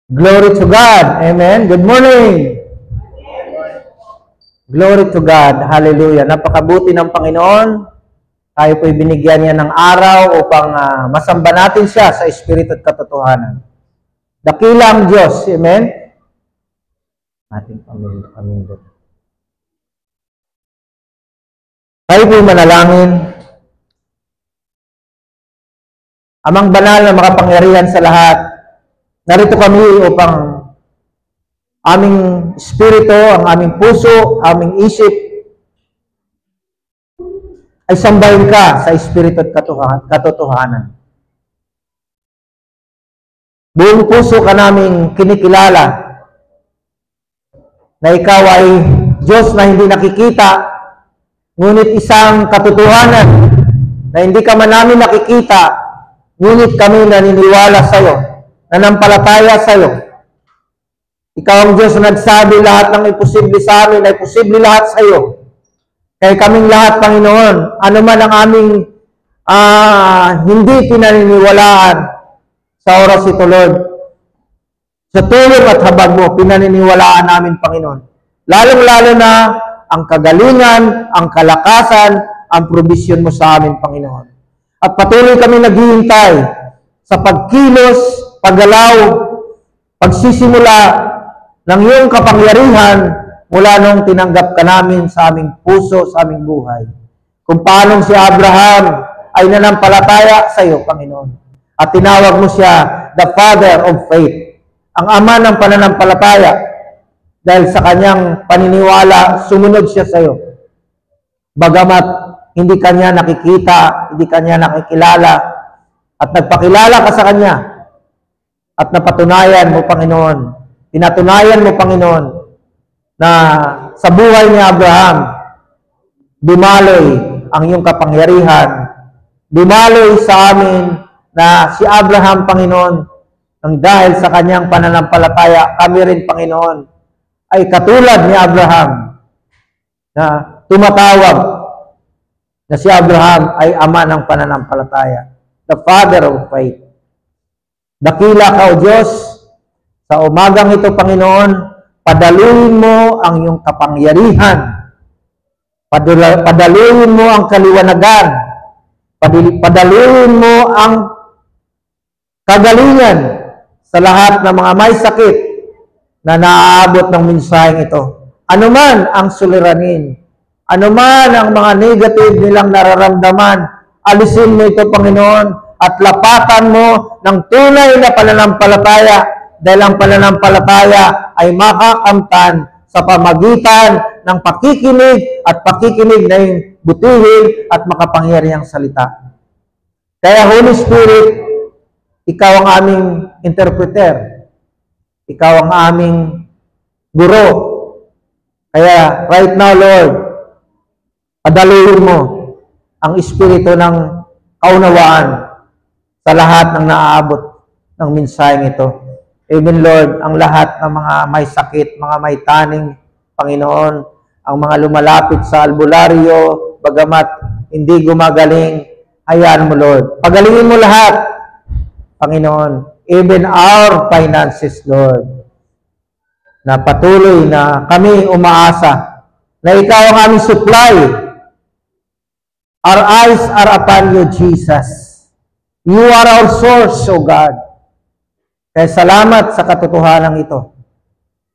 Glory to God. Amen. Good morning. Glory to God. Hallelujah. Napakabuti ng Panginoon. Tayo po'y binigyan niya ng araw upang masamba natin siya sa Espiritu at katotohanan. Dakila ang Diyos. Amen. Ating pamindot. Tayo po'y manalangin. Amang banal na makapangyarihan sa lahat, narito kami upang aming espiritu, ang aming puso, aming isip, ay sambahin ka sa espiritu at katotohanan. Buong puso ka naming kinikilala na ikaw ay Diyos na hindi nakikita, ngunit isang katotohanan na hindi ka man namin nakikita, ngunit kami naniniwala sa iyo, nanampalataya sa iyo. Ikaw ang Diyos na nagsabi lahat ng imposible sa amin ay posible lahat sa iyo. Kaya kaming lahat, Panginoon, ano man ang aming hindi pinaniniwalaan sa oras ito, Lord. Sa tulong at habag mo, pinaniniwalaan namin, Panginoon. Lalong-lalo na ang kagalingan, ang kalakasan, ang provision mo sa amin, Panginoon. At patuloy kami naghihintay sa pagkilos, paggalaw, pagsisimula ng iyong kapangyarihan mula nung tinanggap ka namin sa aming puso, sa aming buhay. Kung paanong si Abraham ay nanampalataya sa iyo, Panginoon. At tinawag mo siya the Father of Faith, ang ama ng pananampalataya, dahil sa kanyang paniniwala, sumunod siya sa iyo. Bagamat hindi kanya nakikita, hindi kanya nakikilala, at nagpakilala ka sa kanya, at napatunayan mo, Panginoon, pinatunayan mo, Panginoon, na sa buhay ni Abraham, dumaloy ang iyong kapangyarihan, dumaloy sa amin na si Abraham, Panginoon, nang dahil sa kanyang pananampalataya, kami rin, Panginoon, ay katulad ni Abraham, na tumatawag na si Abraham ay ama ng pananampalataya, the Father of Faith. Dakila ka, O Diyos, sa umagang ito, Panginoon, padaluin mo ang iyong kapangyarihan, padaluin mo ang kaliwanagan, padaluin mo ang kagalingan sa lahat ng mga may sakit na naaabot ng mensaheng ito. Ano man ang suliranin, ano man ang mga negative nilang nararamdaman, alisin mo ito, Panginoon, at lapatan mo ng tunay na pananampalataya, dahil ang pananampalataya ay makakamtan sa pamagitan ng pakikinig at pakikinig na yung butihin at makapangyarihang salita. Kaya, Holy Spirit, ikaw ang aming interpreter. Ikaw ang aming guro. Kaya, right now, Lord, padaluhin mo ang espiritu ng kaunawaan sa lahat ng naaabot ng mensaheng ito. Amen, Lord, ang lahat ng mga may sakit, mga may taning, Panginoon, ang mga lumalapit sa albularyo, bagamat hindi gumagaling, hayaan mo, Lord. Pagalingin mo lahat, Panginoon, even our finances, Lord, na patuloy na kami umaasa na ikaw ang aming supply. Our eyes are upon you, Jesus. You are our source, O God. Kaya salamat sa katotohanan ito.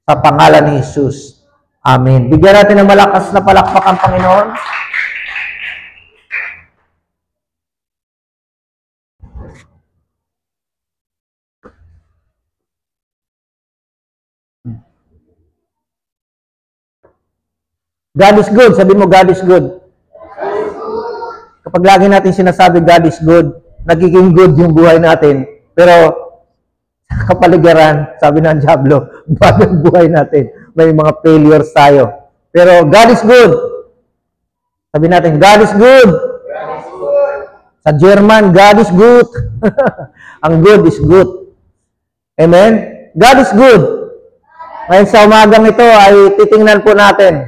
Sa pangalan ni Jesus. Amen. Bigyan natin ng malakas na palakpak ang Panginoon. God is good. Sabi mo, God is good. Kapag lagi natin sinasabi God is good, nagiging good yung buhay natin. Pero sa kapaligiran, sabi ng Diablo, bad ang buhay natin. May mga failures tayo. Pero God is good. Sabi natin, God is good. God is good. Sa German, God is good. Ang good is good. Amen? God is good. Ngayon sa umagang ito ay titingnan po natin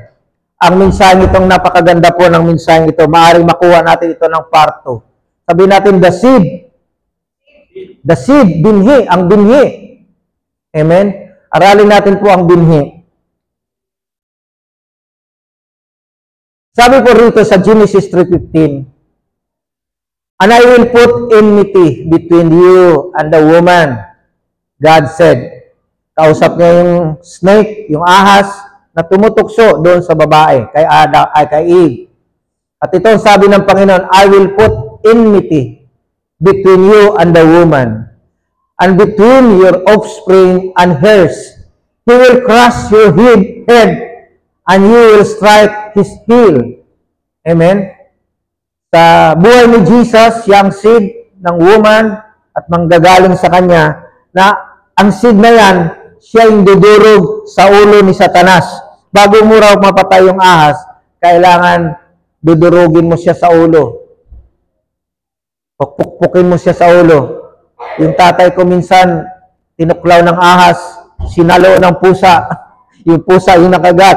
ang mensaheng itong napakaganda po ng mensaheng ito. Maaaring makuha natin ito ng part 2. Sabi natin, the seed, binhi, ang binhi. Amen? Aralin natin po ang binhi. Sabi po rito sa Genesis 3:15, "And I will put enmity between you and the woman," God said. Kausap niya yung snake, yung ahas, na tumutukso doon sa babae, kay Eve. At ito ang sabi ng Panginoon, "I will put enmity between you and the woman, and between your offspring and hers. He will crush your head, and you will strike his heel." Amen? Sa buhay ni Jesus, yung seed ng woman at manggagaling sa kanya, na ang seed na yan, siya yung dudurog sa ulo ni Satanas. Bago mo raw mapatay yung ahas, kailangan dudurugin mo siya sa ulo. Pukpukin mo siya sa ulo. Yung tatay ko minsan, tinuklaw ng ahas, sinalo ng pusa. Yung pusa yung nakagat.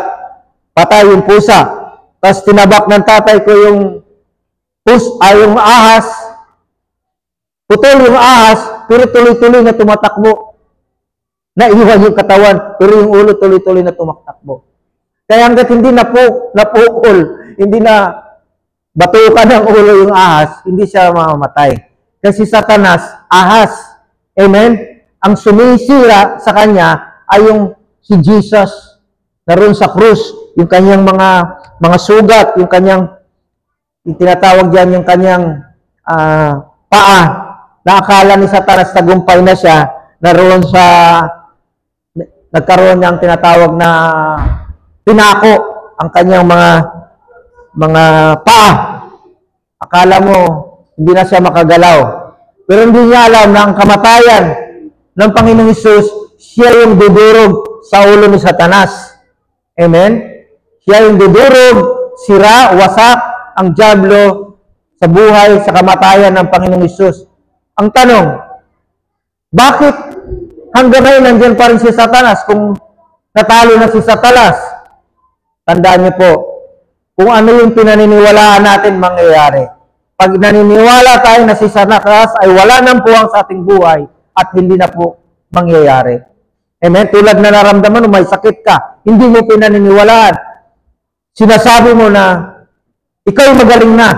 Patay yung pusa. Tapos tinabak ng tatay ko yung ahas. Putol yung ahas, pero tuloy-tuloy na tumatakbo. Naiwan yung katawan, pero yung ulo tuloy-tuloy na tumatakbo. Kaya hanggat hindi napukol, hindi na batukan ng ulo yung ahas, hindi siya mamamatay. Kasi Satanas, ahas. Amen? Ang sumisira sa kanya ay yung si Jesus naroon sa krus, yung kanyang mga sugat, yung kanyang, yung tinatawag diyan, yung kanyang paa, na akala ni Satanas tagumpay na siya, naroon sa, nagkaroon niyang tinatawag na pinako ang kanyang mga paa. Akala mo, hindi na siya makagalaw. Pero hindi niya alam na ang kamatayan ng Panginoong Hesus, siya yung dudurog sa ulo ni Satanas. Amen? Siya yung dudurog, sira, wasak, ang dyablo sa buhay, sa kamatayan ng Panginoong Hesus. Ang tanong, bakit hanggang ngayon nandiyan pa rin si Satanas kung natalo na si Satanas? Tandaan niyo po, kung ano yung pinaniniwalaan natin mangyayari. Pag naniniwala tayo na si Satanas ay wala nang puwang sa ating buhay at hindi na po mangyayari. Amen? Tulad na naramdaman mo, may sakit ka, hindi mo pinaniniwalaan. Sinasabi mo na ikaw magaling na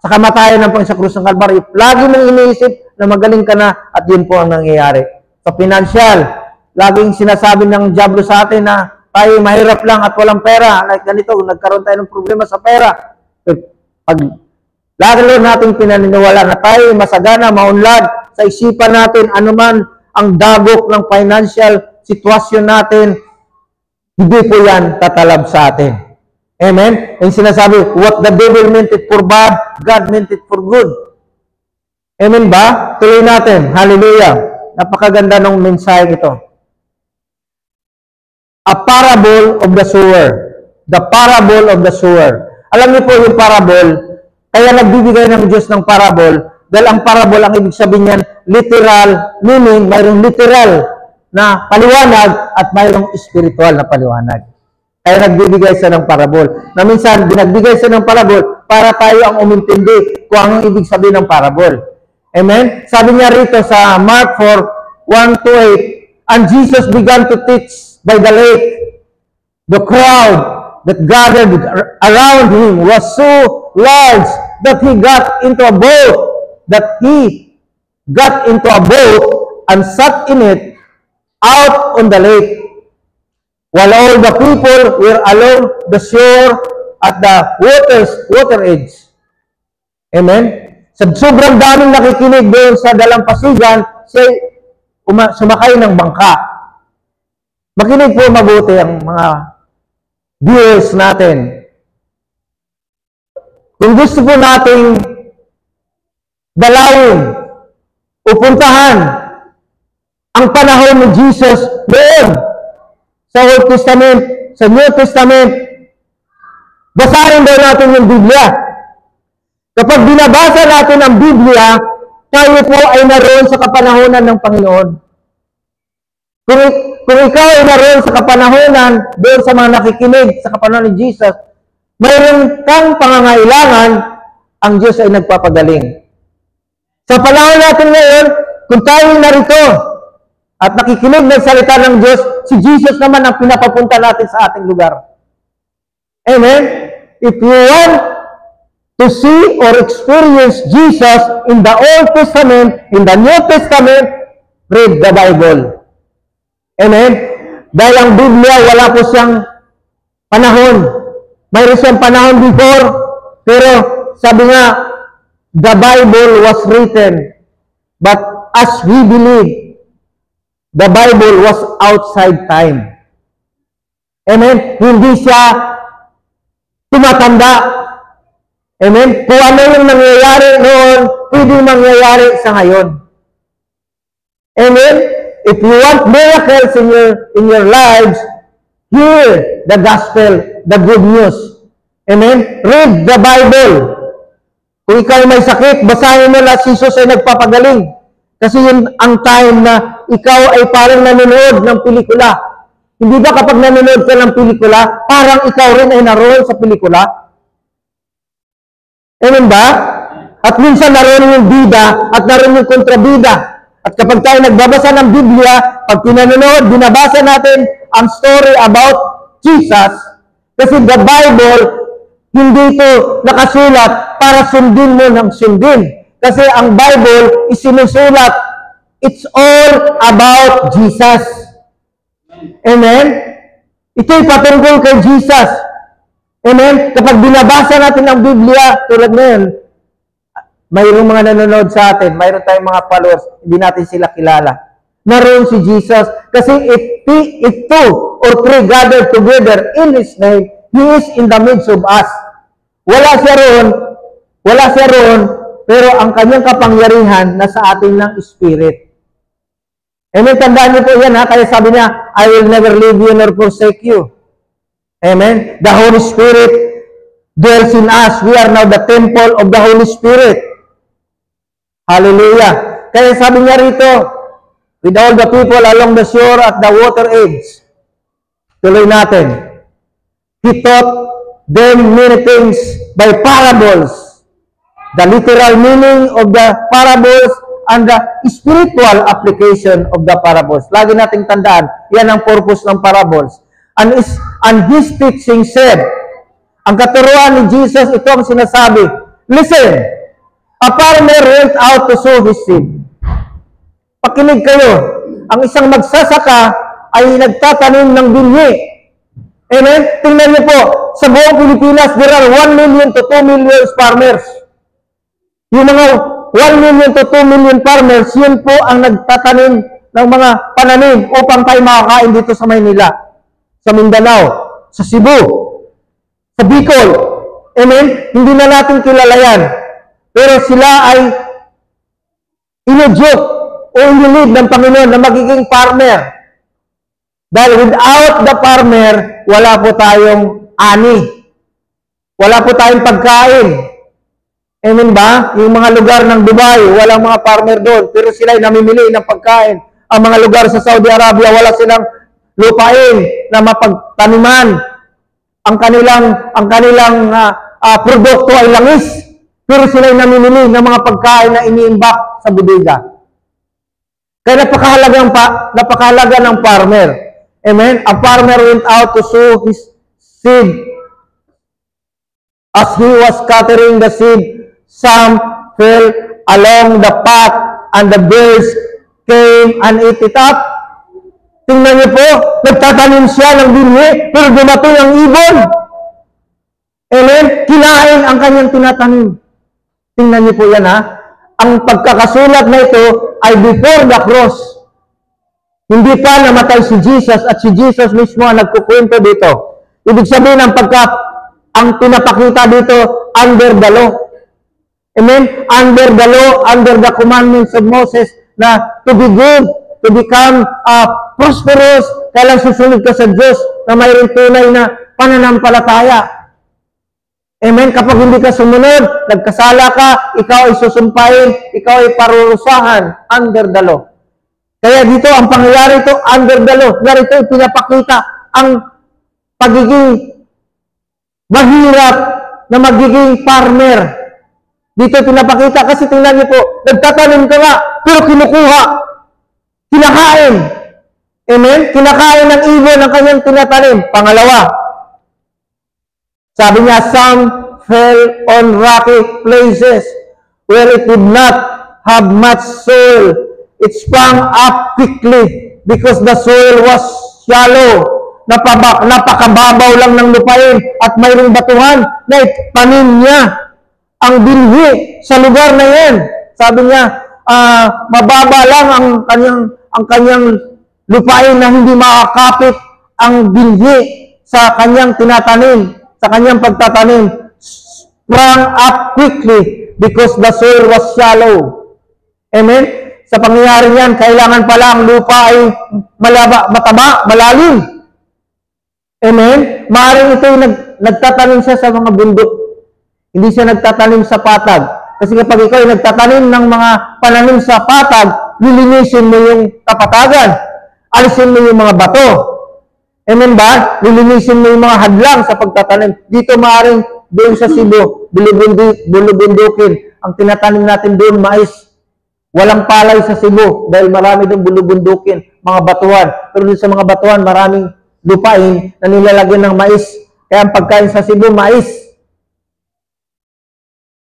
sa kamatayan ng Panginoon sa krus ng Kalbaryo. Lagi mong iniisip na magaling ka na at yun po ang nangyayari. Sa financial, laging sinasabi ng dyablo sa atin na tayo mahirap lang at walang pera. Like ganito, nagkaroon tayo ng problema sa pera. Pag lalo natin pinaniniwala na tayo masagana, maunlad sa isipan natin, anuman ang dagok ng financial sitwasyon natin, hindi po yan tatalab sa atin. Amen? Yung sinasabi, what the devil meant it for bad, God meant it for good. Amen ba? Tuloy natin. Hallelujah. Napakaganda ng mensahe ito. A parable of the sower. The parable of the sower. Alam niyo po yung parable, kaya nagbibigay ng Diyos ng parable, dahil ang parable, ang ibig sabihin niyan, literal, meaning mayroong literal na paliwanag at mayroong spiritual na paliwanag. Kaya nagbibigay siya ng parable. Na minsan, binagbigay siya ng parable para tayo ang umintindi kung anong ibig sabihin ng parable. Amen? Sabi niya rito sa Mark 4, 1-8, "And Jesus began to teach by the lake. The crowd that gathered around him was so large that he got into a boat, and sat in it out on the lake, while all the people were along the shore at the water edge." Amen? Sa sobrang daming nakikinig doon sa dalampasigan, siya sumakay ng bangka. Makinig po mabuti ang mga viewers natin. Kung gusto po nating dalawin o puntahan ang panahon ni Jesus doon sa Old Testament, sa New Testament, basahin daw natin yung Biblia. Kapag binabasa natin ang Biblia, tayo po ay naroon sa kapanahonan ng Panginoon. Kung ikaw ay naroon sa kapanahonan, doon sa mga nakikinig sa kapanahon ni Jesus, mayroon kang pangangailangan, ang Diyos ay nagpapagaling. Sa panahon natin ngayon, kung tayo narito, at nakikinig ng salita ng Diyos, si Jesus naman ang pinapapunta natin sa ating lugar. Amen? If you want to see or experience Jesus in the Old Testament, in the New Testament, read the Bible. Amen? Dahil ang Biblia, wala po siyang panahon. Mayroon siyang panahon before, pero sabi nga, the Bible was written, but as we believe, the Bible was outside time. Amen? Hindi siya tumatanda. Amen? Kung ano yung nangyayari noon, pwedeng mangyayari sa ngayon. Amen? If you want miracles in your lives, hear the gospel, the good news. Amen? Read the Bible. Kung ikaw may sakit, basahin mo na si Jesus ay nagpapagaling. Kasi yun ang time na ikaw ay parang nanonood ng pelikula. Hindi ba kapag nanonood ka ng pelikula, parang ikaw rin ay naroon sa pelikula? Amen ba? At minsan naroon yung bida at naroon yung kontrabida. At kapag tayo nagbabasa ng Biblia, pag pinanonood, binabasa natin ang story about Jesus. Kasi the Bible, hindi ito nakasulat para sundin mo ng sundin. Kasi ang Bible isinusulat, it's all about Jesus. Amen? Ito'y patungkol kay Jesus. Amen? Kapag binabasa natin ang Biblia, tulad ngayon, mayroong mga nanonood sa atin, mayroon tayong mga followers, hindi natin sila kilala. Naroon si Jesus. Kasi if two or three gathered together in His name, He is in the midst of us. Wala siya roon, pero ang kanyang kapangyarihan nasa atin ng Spirit. Amen? Tandaan niyo po yan, ha? Kaya sabi niya, I will never leave you nor forsake you. Amen? The Holy Spirit dwells in us. We are now the temple of the Holy Spirit. Hallelujah. Kaya sabi niya rito, with all the people along the shore at the water edge, tuloy natin, He taught them many things by parables. The literal meaning of the parables and the spiritual application of the parables. Lagi nating tandaan, yan ang purpose ng parables. And his teaching said, ang katuruan ni Jesus, ito ang sinasabi, listen, a farmer went out to sow his seed. Pakinig kayo, ang isang magsasaka ay nagtatanim ng binhi. Amen? Tingnan niyo po, sa buong Pilipinas, there are 1 million to 2 million farmers. Yung mga 1 million to 2 million farmers, yun po ang nagtatanim ng mga pananim upang tayo makakain dito sa Maynila, sa Mindanao, sa Cebu, sa Bicol. Amen? Hindi na natin kilala yan. Pero sila ay inudyok o inilid ng Panginoon na magiging farmer. Dahil without the farmer, wala po tayong ani. Wala po tayong pagkain. Amen ba? Yung mga lugar ng Dubai, walang mga farmer doon, pero sila ay namimili ng pagkain. Ang mga lugar sa Saudi Arabia, wala silang lupain na mapagtaniman. Ang kanilang produkto ay langis, pero sila ay namimili ng mga pagkain na iniimbak sa bodega. Kaya napakahalaga ng farmer. Amen? A farmer went out to sow his seed. As he was scattering the seed, some fell along the path, and the birds came and ate it up. Tingnan niyo po, nagtatanim siya ng binhi, pero dumating ang ibon. Amen? Kinain ang kanyang tinatanim. Tingnan niyo po yan, ha? Ang pagkakasulat na ito ay before the cross. Hindi pa namatay si Jesus at si Jesus mismo ang nagkukwento dito. Ibig sabihin ang pinapakita dito under the law. Amen? Under the law, under the commandments of Moses na to be good, to become prosperous, kailang susunod ka sa Diyos na mayroong tunay na pananampalataya. Amen? Kapag hindi ka sumunod, nagkasala ka, ikaw ay susumpahin, ikaw ay parurusahan under the law. Kaya dito, ang pangyayari ito, under the law. Narito pinapakita ang pagiging mahirap na magiging farmer. Dito pinapakita kasi tingnan niyo po, nagtatanim ka nga, pero kinukuha. kinakain. Amen? Kinakain ng ibon ang kanyang tinatanim. Pangalawa, sabi niya, some fell on rocky places where it did not have much soil. It sprang up quickly because the soil was shallow. Napakababaw lang ng lupain at mayroong batuhan na tanim niya ang binhi sa lugar na yan. Sabi niya, mababa lang ang kanyang lupain na hindi makakapit ang binhi sa kanyang tinatanim, sa kanyang pagtatanim. Sprang up quickly because the soil was shallow. Amen? Sa pangyayari niyan, kailangan pala ang lupa ay mataba, malalim. Amen? Maaaring ito nagtatanim siya sa mga bundok. Hindi siya nagtatanim sa patag. Kasi kapag ikaw ay nagtatanim ng mga pananim sa patag, lilinisin mo yung kapatagan. Alisin mo yung mga bato. Amen ba? Lilinisin mo yung mga hadlang sa pagtatanim. Dito maaaring doon sa Cebu, bulubundukin. Ang tinatanim natin doon, mais. Walang palay sa Cebu dahil marami doon bulubundukin, mga batuhan. Pero doon sa mga batuhan, maraming lupain na nilalagyan ng mais. Kaya ang pagkain sa Cebu, mais.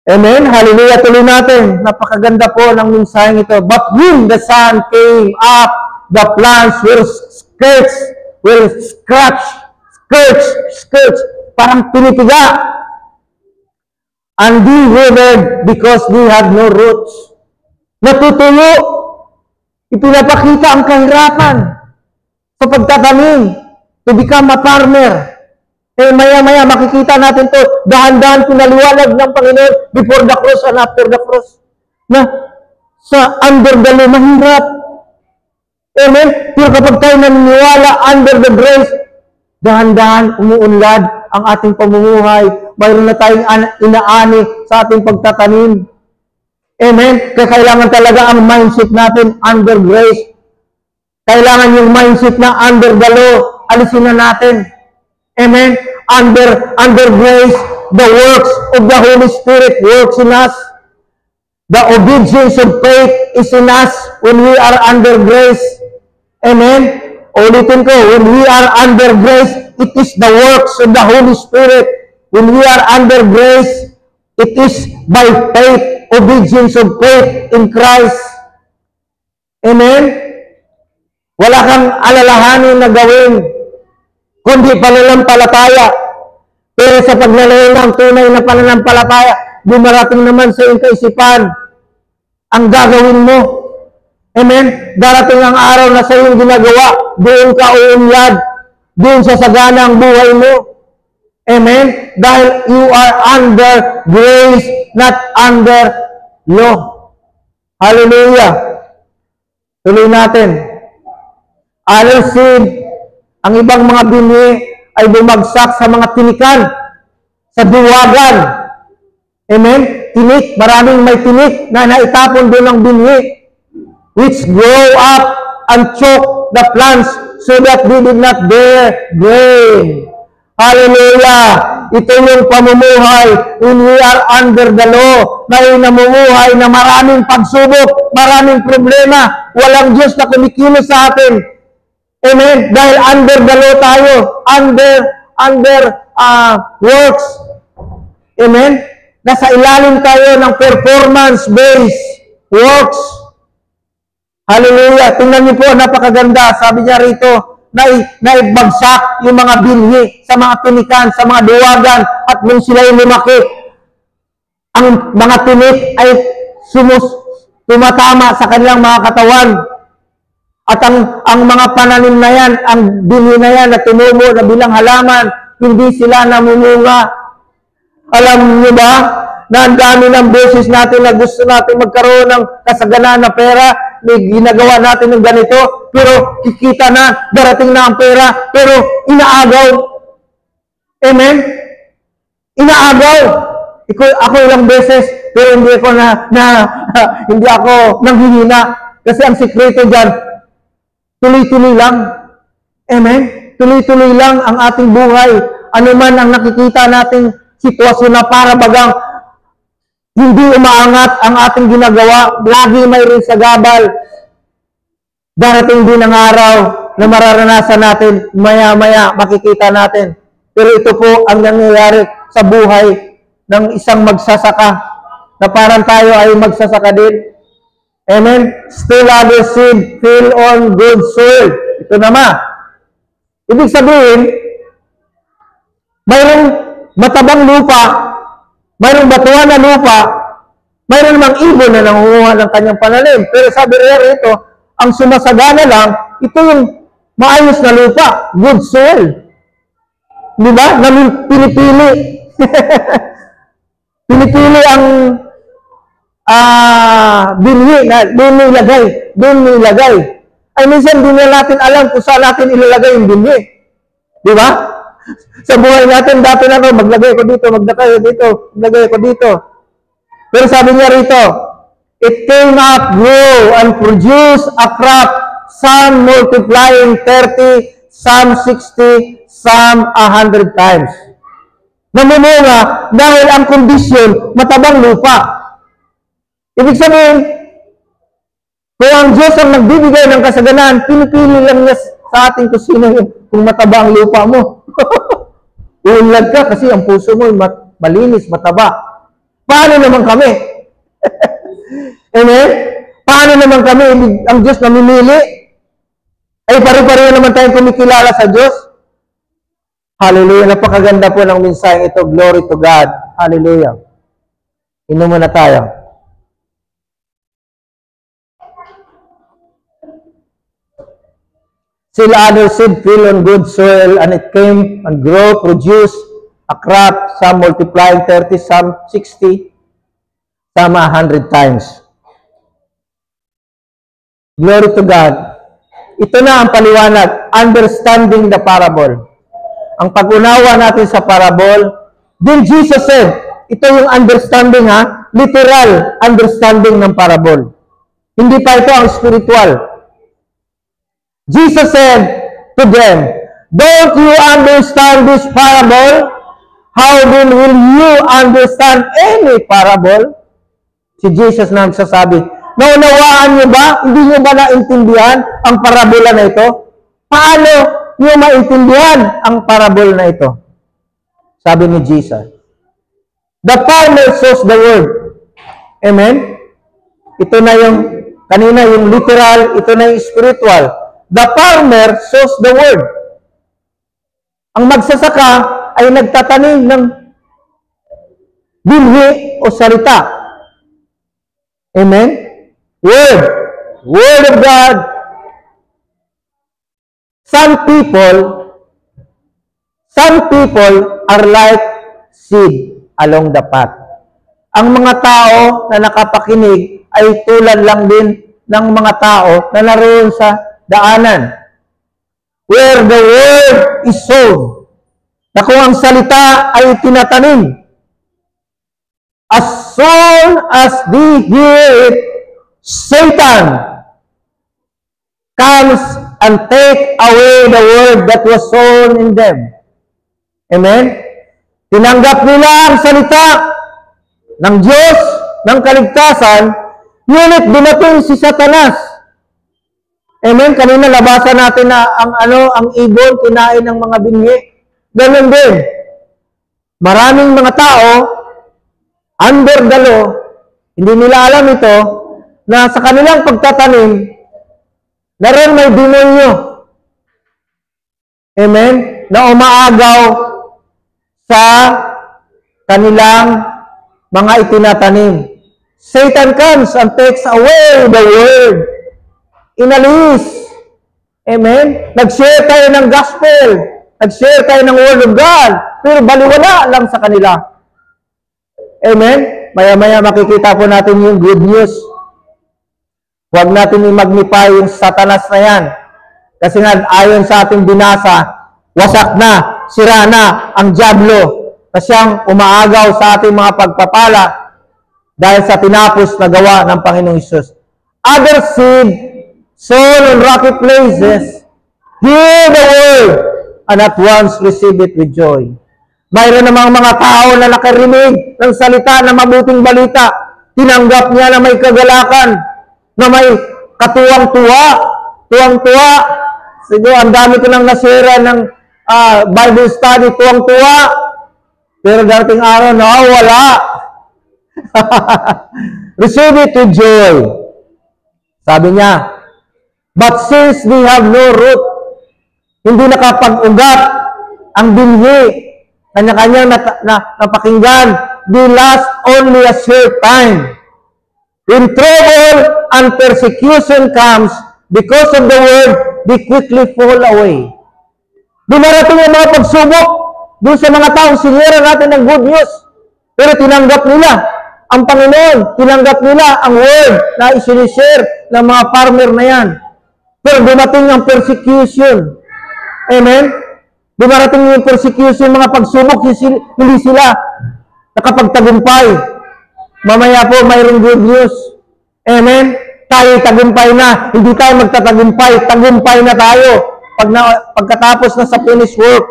Amen? Hallelujah. Tuloy natin. Napakaganda po ng mensaheng ito. But when the sun came up, the plants were scratched, parang pinipiga. And they withered because they had no roots. Natutuyo. Ipinapakita ang kahirapan sa pagtatanim to become a farmer. Maya-maya makikita natin to dahan-dahan pinaliwanag ng Panginoon before the cross and after the cross. Na sa under the law, mahirap. Amen? Pero kapag tayo naniniwala under the grace, dahan-dahan umuunlad ang ating pamumuhay. Mayroon na tayong inaani sa ating pagtatanim. Amen? Kaya kailangan talaga ang mindset natin under grace. Kailangan yung mindset na under the law, alisin na natin. Amen? Under grace, the works of the Holy Spirit works in us. The obedience of faith is in us when we are under grace. Amen? Ulitin ko, when we are under grace, it is the works of the Holy Spirit. When we are under grace, it is by faith, obedience of faith in Christ. Amen? Wala kang alalahanin na gawin, kundi pananampalataya. Pero sa pagnalayo ng tunay na pananampalataya, dumarating naman sa iyong kaisipan ang gagawin mo. Amen? Darating ang araw na sa iyong ginagawa, doon ka uunlad, doon sa sagana ang buhay mo. Amen? Dahil you are under grace, not under law. Hallelujah. Tuloy natin. Other seed, ang ibang mga binhi ay bumagsak sa mga tinikan, sa duwagan. Amen? Tinik, maraming may tinik na naitapon doon ng binhi, which grow up and choke the plants so that they did not bear grain. Hallelujah! Ito yung pamumuhay when we are under the law, na namumuhay na maraming pagsubok, maraming problema, walang Diyos na kumikilos sa atin. Amen? Dahil under the law tayo, under works. Amen? Nasa ilalim tayo ng performance-based works. Hallelujah! Tingnan niyo po, napakaganda. Sabi niya rito, naibagsak yung mga binhi sa mga tunikan, sa mga duwagan, at nung sila yung lumaki, ang mga tinik ay tumatama sa kanilang mga katawan. At ang mga pananim na yan, ang binhi na yan na tumubo na bilang halaman, hindi sila namumunga. Alam niyo ba, na ang dami ng beses natin na gusto natin magkaroon ng kasaganaan na pera, may ginagawa natin ng ganito, pero kikita na, darating na ang pera, pero inaagaw. Amen? Inaagaw. Ako ilang beses, pero hindi ako hindi ako nanghihina. Kasi ang sikreto dyan, tuloy-tuloy lang. Amen? Tuloy-tuloy lang ang ating buhay. Ano man ang nakikita nating sitwasyon na para bagang hindi umaangat ang ating ginagawa, lagi mayroon sa gabal. Darating din ang araw na mararanasan natin, maya-maya makikita natin. Pero ito po ang nangyayari sa buhay ng isang magsasaka, na parang tayo ay magsasaka din. Amen? Still other seed fell on good soil. Ito naman. Ibig sabihin, mayroong matabang lupa, mayroong batuan na lupa, mayroon namang ibon na nangunguha ng kanyang pananim. Pero sabi rito, ang sumasagana lang, ito yung maayos na lupa, good soil. Di ba? Pinipili. Pinipili ang binhi na doon nilagay. Ay minsan din natin alam kung saan natin ilalagay yung binhi. Di ba? Sa buhay natin, dati na ako, maglagay ko dito, maglagay ko dito. Pero sabi niya rito, it came up, grow, and produce a crop, some multiplying 30, some 60, some 100 times. Namumunga dahil ang kondisyon, matabang lupa. Ibig sabihin, kung ang Diyos ang nagbibigay ng kasaganan, pinipili lang niya sa ating kung sino kung mataba ang lupa mo. Uunlad ka kasi ang puso mo malinis, mataba. Paano naman kami? Amen? Paano naman kami? Ang Diyos namimili? Ay pare-pareho naman tayong kumikilala sa Diyos. Hallelujah. Napakaganda po ng mensahe ito. Glory to God. Hallelujah. Inuman na tayo. Still other seed fell on good soil, and it came and grew, produced a crop, some multiplying 30, some 60, some 100 times. Glory to God. Ito na ang paliwanag, understanding the parable. Ang pag-unawa natin sa parable, then Jesus said, ito yung understanding literal understanding ng parable. Hindi pa ito ang spiritual. Jesus said to them, don't you understand this parable? How then will you understand any parable? Si Jesus na nagsasabi, naunawaan niyo ba? Hindi niyo ba naintindihan ang parabola na ito? Paano niyo maintindihan ang parable na ito? Sabi ni Jesus, the farmer sows the word. Amen? Ito na yung, kanina yung literal, ito na yung spiritual. The farmer sows the word. Ang magsasaka ay nagtatanim ng binhi o salita. Amen? Word. Word of God. Some people are like seed along the path. Ang mga tao na nakapakinig ay tulad lang din ng mga tao na naroon sa daanan. Where the word is sown. Na kung ang salita ay tinatanim. As soon as they hear it, Satan comes and take away the word that was sown in them. Amen? Tinanggap nila ang salita ng Diyos, ng kaligtasan, ngunit dumating si Satanas. Amen? Kanina labasan natin na ang ibon kinain ng mga binhi. Ganun din. Maraming mga tao, under the law, hindi nila alam ito, na sa kanilang pagtatanim, naroon may demonyo. Amen? Na umaagaw sa kanilang mga itinatanim. Satan comes and takes away the word. Inalis. Amen? Nag-share tayo ng gospel. Nag-share tayo ng word of God. Pero baliwala lang sa kanila. Amen? Maya-maya makikita po natin yung good news. Huwag natin i-magnify yung Satanas na yan. Kasi nga, ayon sa ating binasa, wasak na, sira na ang dyablo na siyang umaagaw sa ating mga pagpapala dahil sa tinapos na gawa ng Panginoong Hesus. Other seed sown on rocky places, hear the word, and at once receive it with joy. Mayroon namang mga tao na nakarinig ng salita na mabuting balita, tinanggap niya na may kagalakan, na may katuwang-tuwa, tuwang-tuwa. Siguro, ang dami ko nang nasira ng Bible study, tuwang-tuwa. Pero darating araw, wala. Receive it with joy. Sabi niya, but since they have no root, hindi nakapag-ugat ang binhi, kanya-kanyang napakinggan, they last only a short time. When trouble and persecution comes because of the word, they quickly fall away. Dumarating yung mga pagsubok doon sa mga taong sinira natin ng good news. Pero tinanggap nila ang Panginoon, tinanggap nila ang word na isinishare ng mga farmer na yan. Pero dumating ang persecution. Amen? Dumarating yung persecution, mga pagsubok, hindi sila nakapagtagumpay. Mamaya po, mayroong good news. Amen? Tayo tagumpay na. Hindi tayo magtatagumpay. Tagumpay na tayo. Pagkatapos na sa finished work.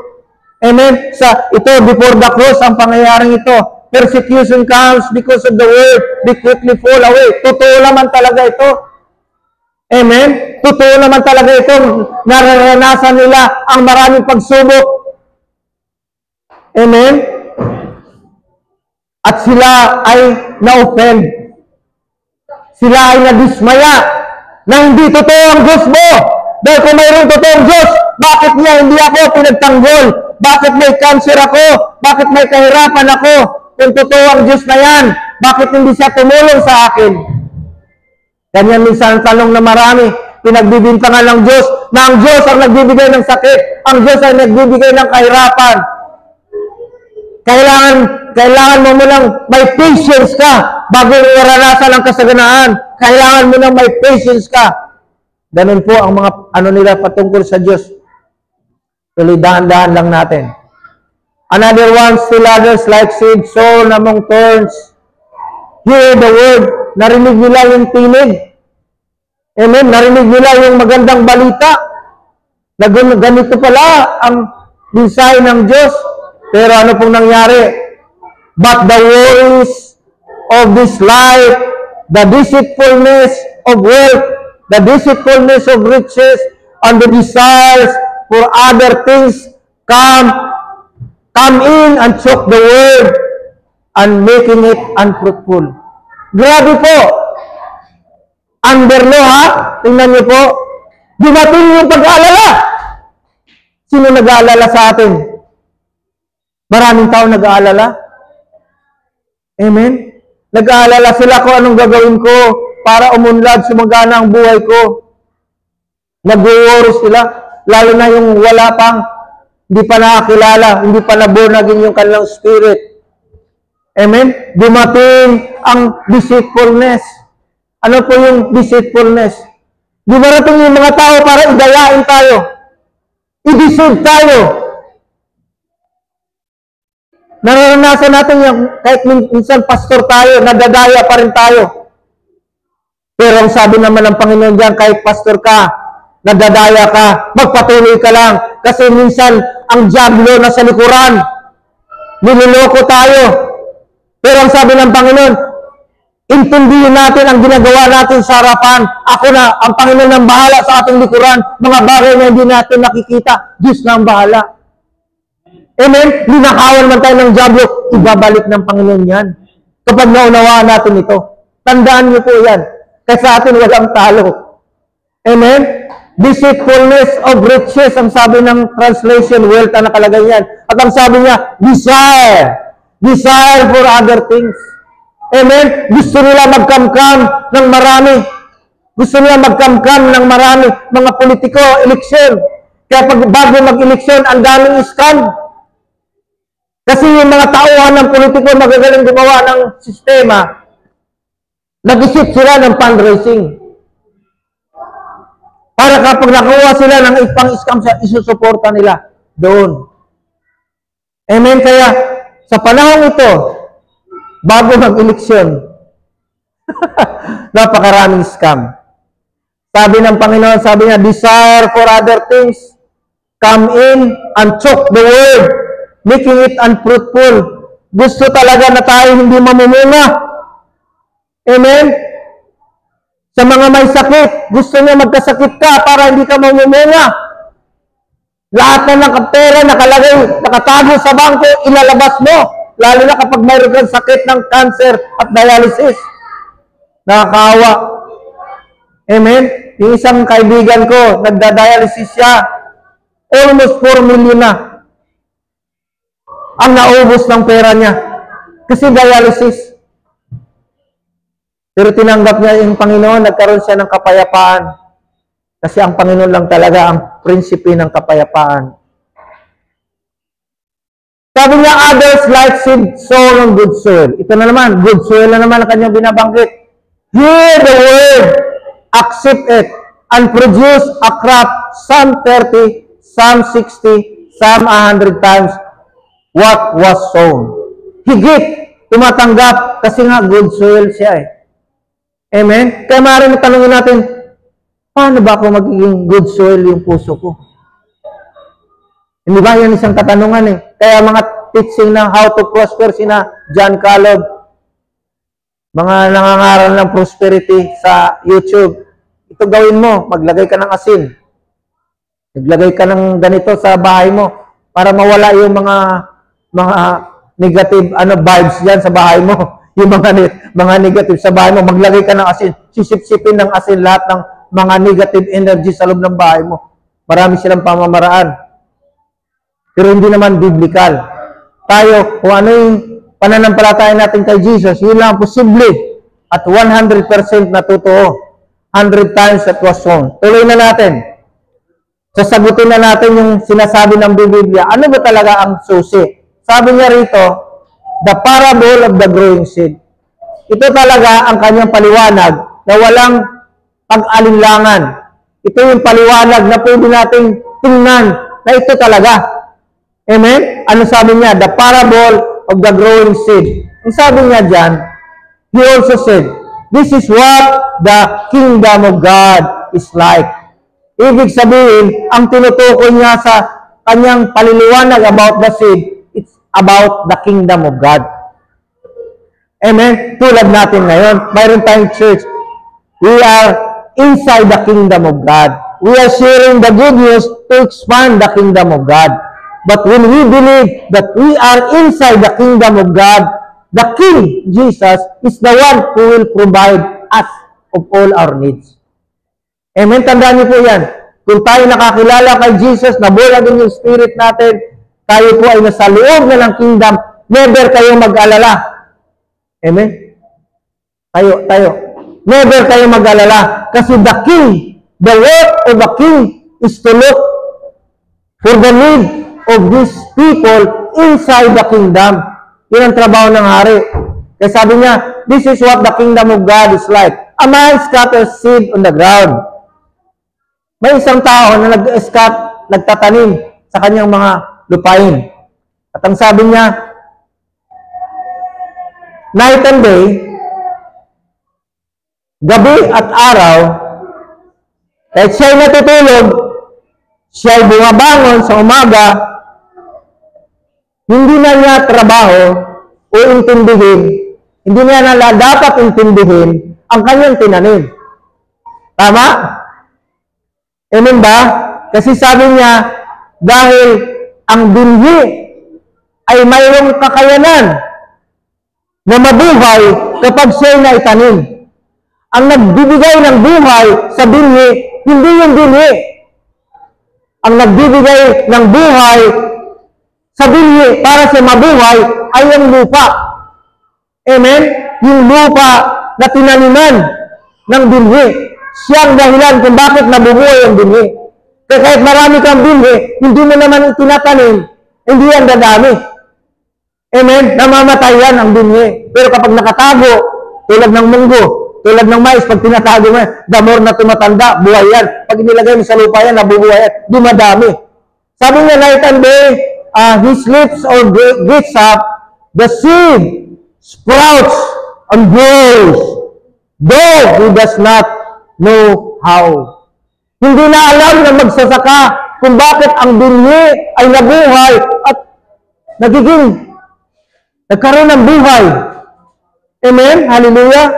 Amen? Ito, before the cross, ang pangyayaring ito. Persecution comes because of the word. They quickly fall away. Totoo naman talaga ito. Amen? Totoo naman talaga ito. Nararanasan nila ang maraming pagsubok. Amen? At sila ay na-offend. Sila ay nadismaya na hindi totoo ang Diyos mo. Dahil kung mayroong totoong Diyos, bakit niya hindi ako pinagtanggol? Bakit may cancer ako? Bakit may kahirapan ako? Kung totoo ang Diyos na yan, bakit hindi siya tumulong sa akin? Ganyan minsan ang tanong na marami, pinagbibintangan ng Diyos, na ang Diyos ang nagbibigay ng sakit, ang Diyos ang nagbibigay ng kahirapan. Kailangan mo munang may patience ka bago maranasan ang kasaganaan. Kailangan mo nang may patience ka. Ganun po ang mga nila patungkol sa Diyos. Tuloy dahan-dahan lang natin. Another one, still others like seed sown among thorns. Hear the word. Narinig nila yung tinig. Amen? Narinig nila yung magandang balita. Na ganito pala ang mensahe ng Diyos. Pero ano pong nangyari? But the worries of this life, the deceitfulness of wealth, the deceitfulness of riches, and the desires for other things come in and choke the word and making it unfruitful. Grabe po. Under law, ha? Tingnan niyo po. Dumating yung pag-aalala. Sino nag-aalala sa atin? Maraming tao nag-aalala. Amen? Nag-aalala sila kung anong gagawin ko para umunlad, sumagana ang buhay ko. Nag-worry sila. Lalo na yung wala pang, hindi pa nakakilala, hindi pa na-born again yung kanilang spirit. Amen? Dumating ang deceitfulness. Ano po yung deceitfulness? Dumarating yung mga tao para idayain tayo. I-deceive tayo. Naranasan natin yung, kahit minsan pastor tayo, nadadaya pa rin tayo. Pero ang sabi naman ng Panginoon diyan, kahit pastor ka, nadadaya ka, magpatuloy ka lang. Kasi minsan, ang diablo na sa likuran, niloloko tayo. Pero ang sabi ng Panginoon, intindihin natin ang ginagawa natin sa harapan. Ako na, ang Panginoon ang bahala sa ating likuran. Mga bagay na hindi natin nakikita, Diyos na ang bahala. Amen? Ninakawan man tayo ng diablo, ibabalik ng Panginoon yan. Kapag naunawaan natin ito. Tandaan niyo po yan. Kasi sa atin walang talo. Amen? Deceitfulness of riches, ang sabi ng translation, wealth ang nakalagay yan. At ang sabi niya, desire. Desire for other things. Amen? Gusto nila magkamkam ng marami. Gusto nila magkamkam ng marami. Mga politiko, eleksyon. Kaya bago mag-eleksyon, ang daming scam. Kasi yung mga tauhan ng politiko magagaling gumawa ng sistema, nag-isip sila ng fundraising. Para kapag nakuha sila ng pang-scam, isusuporta nila doon. Amen? Kaya sa panahon ito, bago mag-eleksyon, napakaraming scam. Sabi ng Panginoon, sabi niya, desire for other things, come in and choke the word, making it unfruitful. Gusto talaga na tayo hindi mamumunga. Amen? Sa mga may sakit, gusto niya magkasakit ka para hindi ka mamumuna. Lahat na ng pera nakalagay, nakatago sa bangko, ilalabas mo. Lalo na kapag mayroon kang sakit ng cancer at dialysis. Nakakaawa. Amen? Yung isang kaibigan ko, nagda-dialysis siya. Almost 4 million na ang naubos ng pera niya. Kasi dialysis. Pero tinanggap niya yung Panginoon, nagkaroon siya ng kapayapaan. Kasi ang Panginoon lang talaga ang prinsipe ng kapayapaan. Sabi niya, others like seed sown on good soil. Ito na naman, good soil na naman ang kanyang binabanggit. Hear the word, accept it, and produce a crop, some 30, some 60, some 100 times what was sown. Higit, tumatanggap, kasi nga good soil siya eh. Amen? Kaya maaaring tanongin natin, paano ba ako magiging good soil yung puso ko? Hindi ba yan isang katanungan eh? Kaya mga teaching ng how to prosper sina John Caleb, mga nangangaral ng prosperity sa YouTube, ito gawin mo, maglagay ka ng asin. Naglagay ka ng ganito sa bahay mo para mawala yung mga negative vibes diyan sa bahay mo. Yung mga negative sa bahay mo, maglagay ka ng asin. Sisip-sipin ng asin lahat ng mga negative energy sa loob ng bahay mo. Marami silang pamamaraan. Pero hindi naman biblical. Tayo, kung ano yung pananampalataya natin kay Jesus, yun lang posible at 100% na totoo. 100 times that was sown. Tuloy na natin. Sasagutin na natin yung sinasabi ng Biblia. Ano ba talaga ang susi? Sabi niya rito, the parable of the growing seed. Ito talaga ang kanyang paliwanag na walang pag-alinlangan. Ito yung paliwanag na pwede nating tingnan na ito talaga. Amen? Ano sabi niya? The parable of the growing seed. Ang sabi niya dyan, he also said, this is what the kingdom of God is like. Ibig sabihin, ang tinutukoy niya sa kanyang paliliwanag about the seed, it's about the kingdom of God. Amen? Tulad natin ngayon, mayroon tayong church. We are inside the kingdom of God. We are sharing the good news to expand the kingdom of God. But when we believe that we are inside the kingdom of God, the King, Jesus, is the one who will provide us of all our needs. Amen? Tandaan niyo po yan. Kung tayo nakakilala kay Jesus, nabulag din yung spirit natin, tayo po ay nasa loob na ng kingdom, never kayo mag-alala. Amen? Tayo. Never kayo mag-alala. Kasi the King, the work of the King is to look for the need of these people inside the kingdom. Yun ang trabaho ng hari. Kaya sabi niya, this is what the kingdom of God is like. A man scatters seed on the ground. May isang tao na nagtatanim sa kanyang mga lupain. At ang sabi niya, night and day, gabi at araw, kahit siya'y natutulog, siya'y bumabangon sa umaga, hindi na niya trabaho o intindihin, hindi niya na dapat intindihin ang kanyang tinanim. Tama? Amen ba? Kasi sabi niya, dahil ang binhi ay mayroong kakayanan na mabuhay kapag siya'y naitanim. Ang nagbibigay ng buhay sa binhi, hindi yung binhi. Ang nagbibigay ng buhay sa binhi para sa mabuhay ay ang lupa. Amen? Yung lupa na tinaniman ng binhi. Siyang dahilan kung bakit nabubuhay ang binhi. Kaya kahit marami kang binhi, hindi mo naman itinatanim, hindi yan dadami. Amen? Namamatay yan ang binhi. Pero kapag nakatago, tulad ng munggo, tulad ng mais, pag tinatago mo, the more na tumatanda, buhay yan. Pag inilagay mo sa lupa yan, nabubuhay yan, dumadami. Sabi niya, night and day, he sleeps or gets up, the seed sprouts and grows, though he does not know how. Hindi na alam na magsasaka kung bakit ang binhi ay nabuhay at nagkaroon ng buhay. Amen? Hallelujah?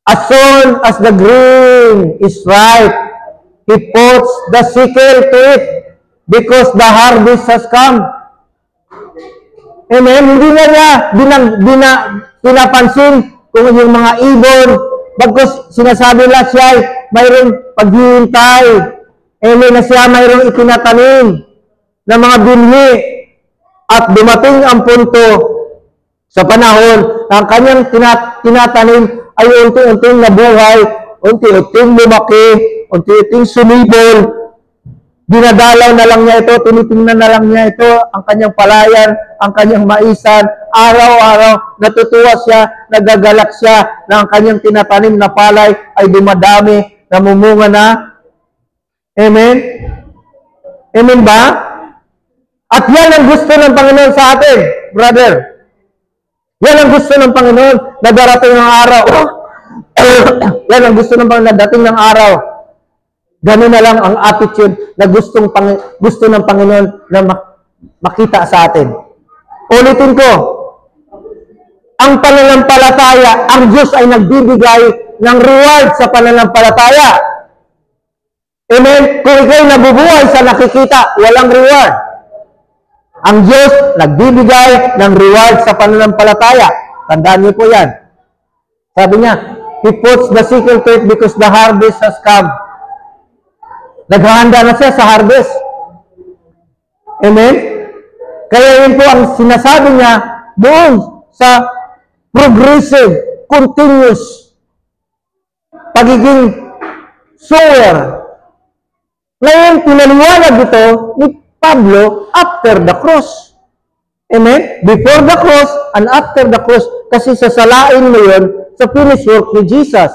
As soon as the grain is ripe, he puts the sickle to it because the harvest has come. Amen? Hindi na niya pinapansin kung yung mga ibon, bagkus sinasabi lang siya ay mayroong paghihintay. Amen? Na siya mayroong itinatanim na mga binhi. At dumating ang punto sa panahon na ang kanyang tinatanim ay unti-unting nabuhay, unti-unting lumaki, unti-unting sumibol. Dinadalaw na lang niya ito, tinitingnan na lang niya ito, ang kanyang palayan, ang kanyang maisan. Araw-araw, natutuwa siya, nagagalak siya na ang kanyang tinatanim na palay ay dumadami, namumunga na. Amen? Amen ba? At yan ang gusto ng Panginoon sa atin, brother. Yan ang gusto ng Panginoon na darating ng araw. Yan ang gusto ng Panginoon na dating ng araw. Ganun na lang ang attitude na gusto ng Panginoon na makita sa atin. Ulitin ko, ang pananampalataya, ang Diyos ay nagbibigay ng reward sa pananampalataya. Amen? Kung ikaw'y nabubuhay sa nakikita, walang reward. Ang Diyos nagbibigay ng reward sa pananampalataya. Tandaan niyo po yan. Sabi niya, He puts the sickle to it because the harvest has come. Naghahanda na siya sa harvest. Amen? Kaya yun po ang sinasabi niya doon sa progressive, continuous pagiging sower. Ngayon, pinaliwanag ito ni Pablo after the cross. Amen? Before the cross and after the cross. Kasi sasalain mo yun sa finished work ni Jesus.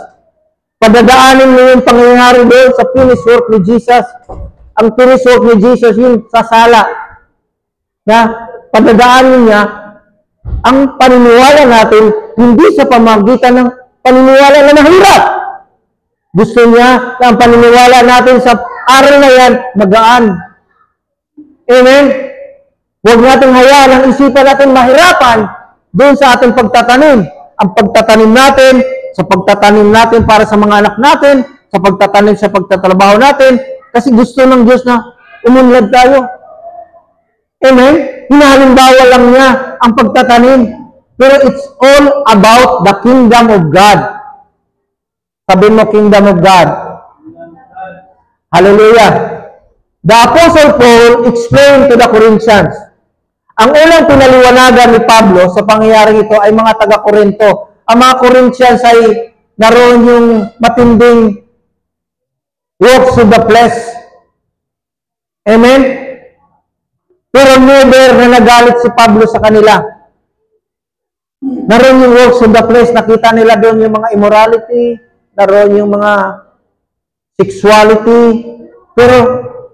Padadaanin mo yung pangyayari doon sa finished work ni Jesus. Ang finished work ni Jesus, yung sasala. Na padadaanin niya ang paniniwala natin, hindi sa pamagitan ng paniniwala na mahirap. Gusto niya na ang paniniwala natin sa aral na yan, magaan. Amen? Huwag natin hayaan ang isipan natin mahirapan doon sa ating pagtatanim. Ang pagtatanim natin, sa pagtatanim natin para sa mga anak natin, sa pagtatanim sa pagtatrabaho natin, kasi gusto ng Diyos na umunlad tayo. Amen? Hinahalimbawa lang niya ang pagtatanim. Pero it's all about the kingdom of God. Sabihin mo, kingdom of God. Hallelujah. The Apostle Paul explained to the Corinthians. Ang unang pinaliwanagan ni Pablo sa pangyayaring ito ay mga taga-Korinto. Ang mga Corinthians ay naroon yung matinding works of the flesh. Amen? Pero never na nagalit si Pablo sa kanila. Naroon yung works of the flesh, nakita nila doon yung mga immorality, naroon yung mga sexuality, pero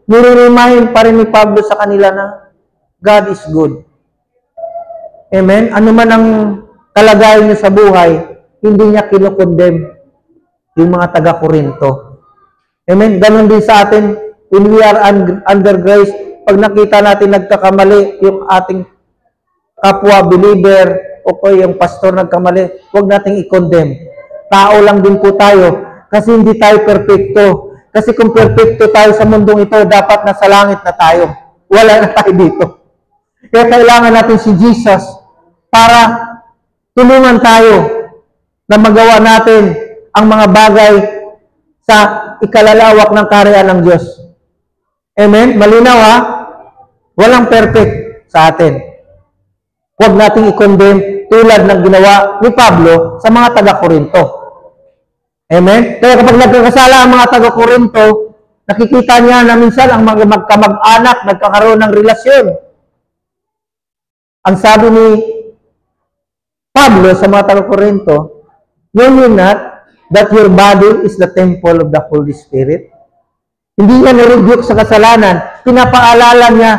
nire-remind pa rin ni Pablo sa kanila na God is good. Amen? Ano man ang kalagayan niya sa buhay, hindi niya kinukondem yung mga taga-Korinto. Amen? Ganon din sa atin, when we are under grace, pag nakita natin nagkakamali yung ating kapwa believer o yung pastor nagkamali, huwag nating i-condemn. Tao lang din po tayo kasi hindi tayo perfecto. Kasi kung perfecto tayo sa mundong ito, dapat nasa langit na tayo. Wala na tayo dito. Kaya kailangan natin si Jesus para tulungan tayo na magawa natin ang mga bagay sa ikalalawak ng kaharian ng Diyos. Amen? Malinaw ha? Walang perfect sa atin. Huwag nating i-condemn tulad ng ginawa ni Pablo sa mga taga-Korinto. Amen? Kaya kapag nagkakasala ang mga taga-Korinto, nakikita niya na minsan ang mga magkamag-anak nagkakaroon ng relasyon. Ang sabi ni Pablo sa mga taga-Korinto, know you not that your body is the temple of the Holy Spirit? Hindi niya na-rebuke sa kasalanan. Pinapaalala niya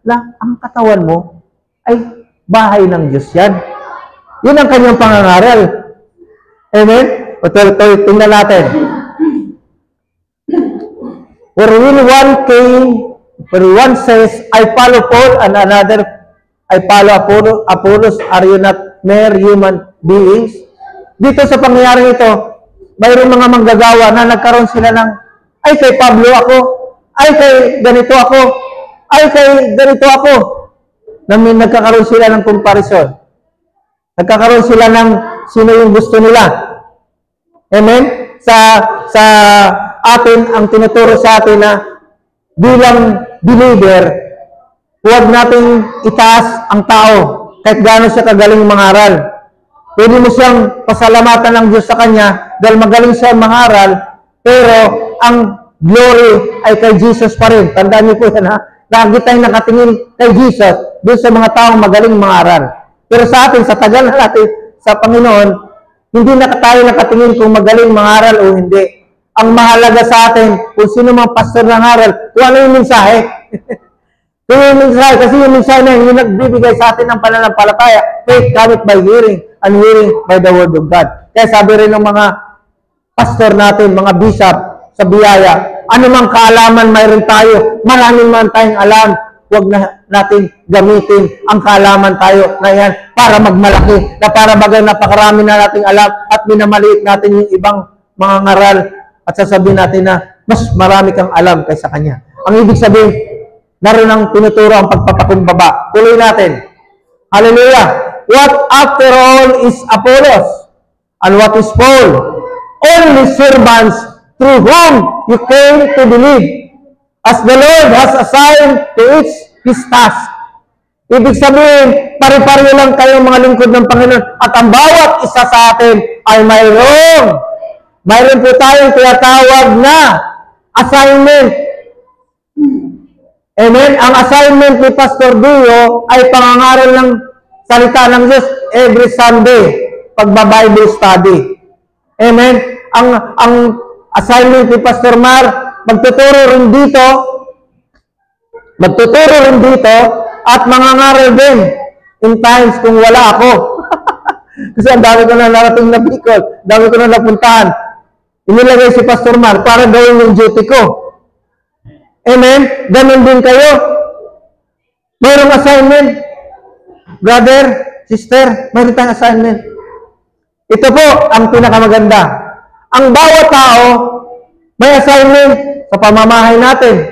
na ang katawan mo ay bahay ng Diyos yan. Yun ang kanyang pangangaral. Amen? Tingnan natin. Where one says, I follow Paul, and another, I follow Apollos, are you not mere human beings? Dito sa pangyayaring ito, mayroong mga manggagawa na nagkaroon sila ng, ay kay Pablo ako, ay kay ganito ako, ay kay ganito ako. Nagkakaroon sila ng comparison. Nagkakaroon sila ng sino yung gusto nila. Amen? Sa atin, ang tinuturo sa atin na bilang believer, huwag nating itaas ang tao kahit gaano siya kagaling mangaral. Pwede mo siyang pasalamatan ng Diyos sa kanya dahil magaling siya mangaral, pero ang glory ay kay Jesus pa rin. Tandaan niyo po yan, ha? Lagi tayong nakatingin kay Jesus doon sa mga taong magaling mangaral. Pero sa atin, sa tagal na natin sa Panginoon, hindi na tayo nakatingin kung magaling mangaral o hindi. Ang mahalaga sa atin, kung sino mga pastor ng aral, kung ano yung mensahe. Kung yung mensahe, kasi yung mensahe na yung nagbibigay sa atin ng pananampalataya, faith cometh by hearing, and hearing by the word of God. Kaya sabi rin ng mga pastor natin, mga bishop sa biyaya, anumang kaalaman mayroon tayo, maraming man tayong alam, huwag na natin gamitin ang kaalaman tayo na yan para magmalaki, na para bagay napakarami na nating alam at minamaliit natin yung ibang mga ngaral at sasabihin natin na mas marami kang alam kaysa kanya. Ang ibig sabihin, naroon ang tinuturo ang pagpapakumbaba. Tuloy natin. Hallelujah! What after all is Apollos? And what is Paul? Only servants through whom you came to believe, as the Lord has assigned to each his task. Ibig sabihin, pare-pareho lang kayong mga lingkod ng Panginoon at ang bawat isa sa atin ay mayroon po tayong tinatawag na assignment. Amen? Ang assignment ni Pastor Dio ay pangangaral ng salita ng Diyos every Sunday, pagba-Bible study. Amen? Ang assignment ni Pastor Mar, magtuturo rin dito at mangangaral din in times kung wala ako. Kasi ang dami ko na narating na Bicol, dami ko na napuntahan. Inilagay si Pastor Mar para gawin yung duty ko. Amen? Ganun din kayo. Mayroong assignment. Brother, sister, mayroon tayong assignment. Ito po ang pinakamaganda. Ang bawat tao may assignment sa pamamahay natin.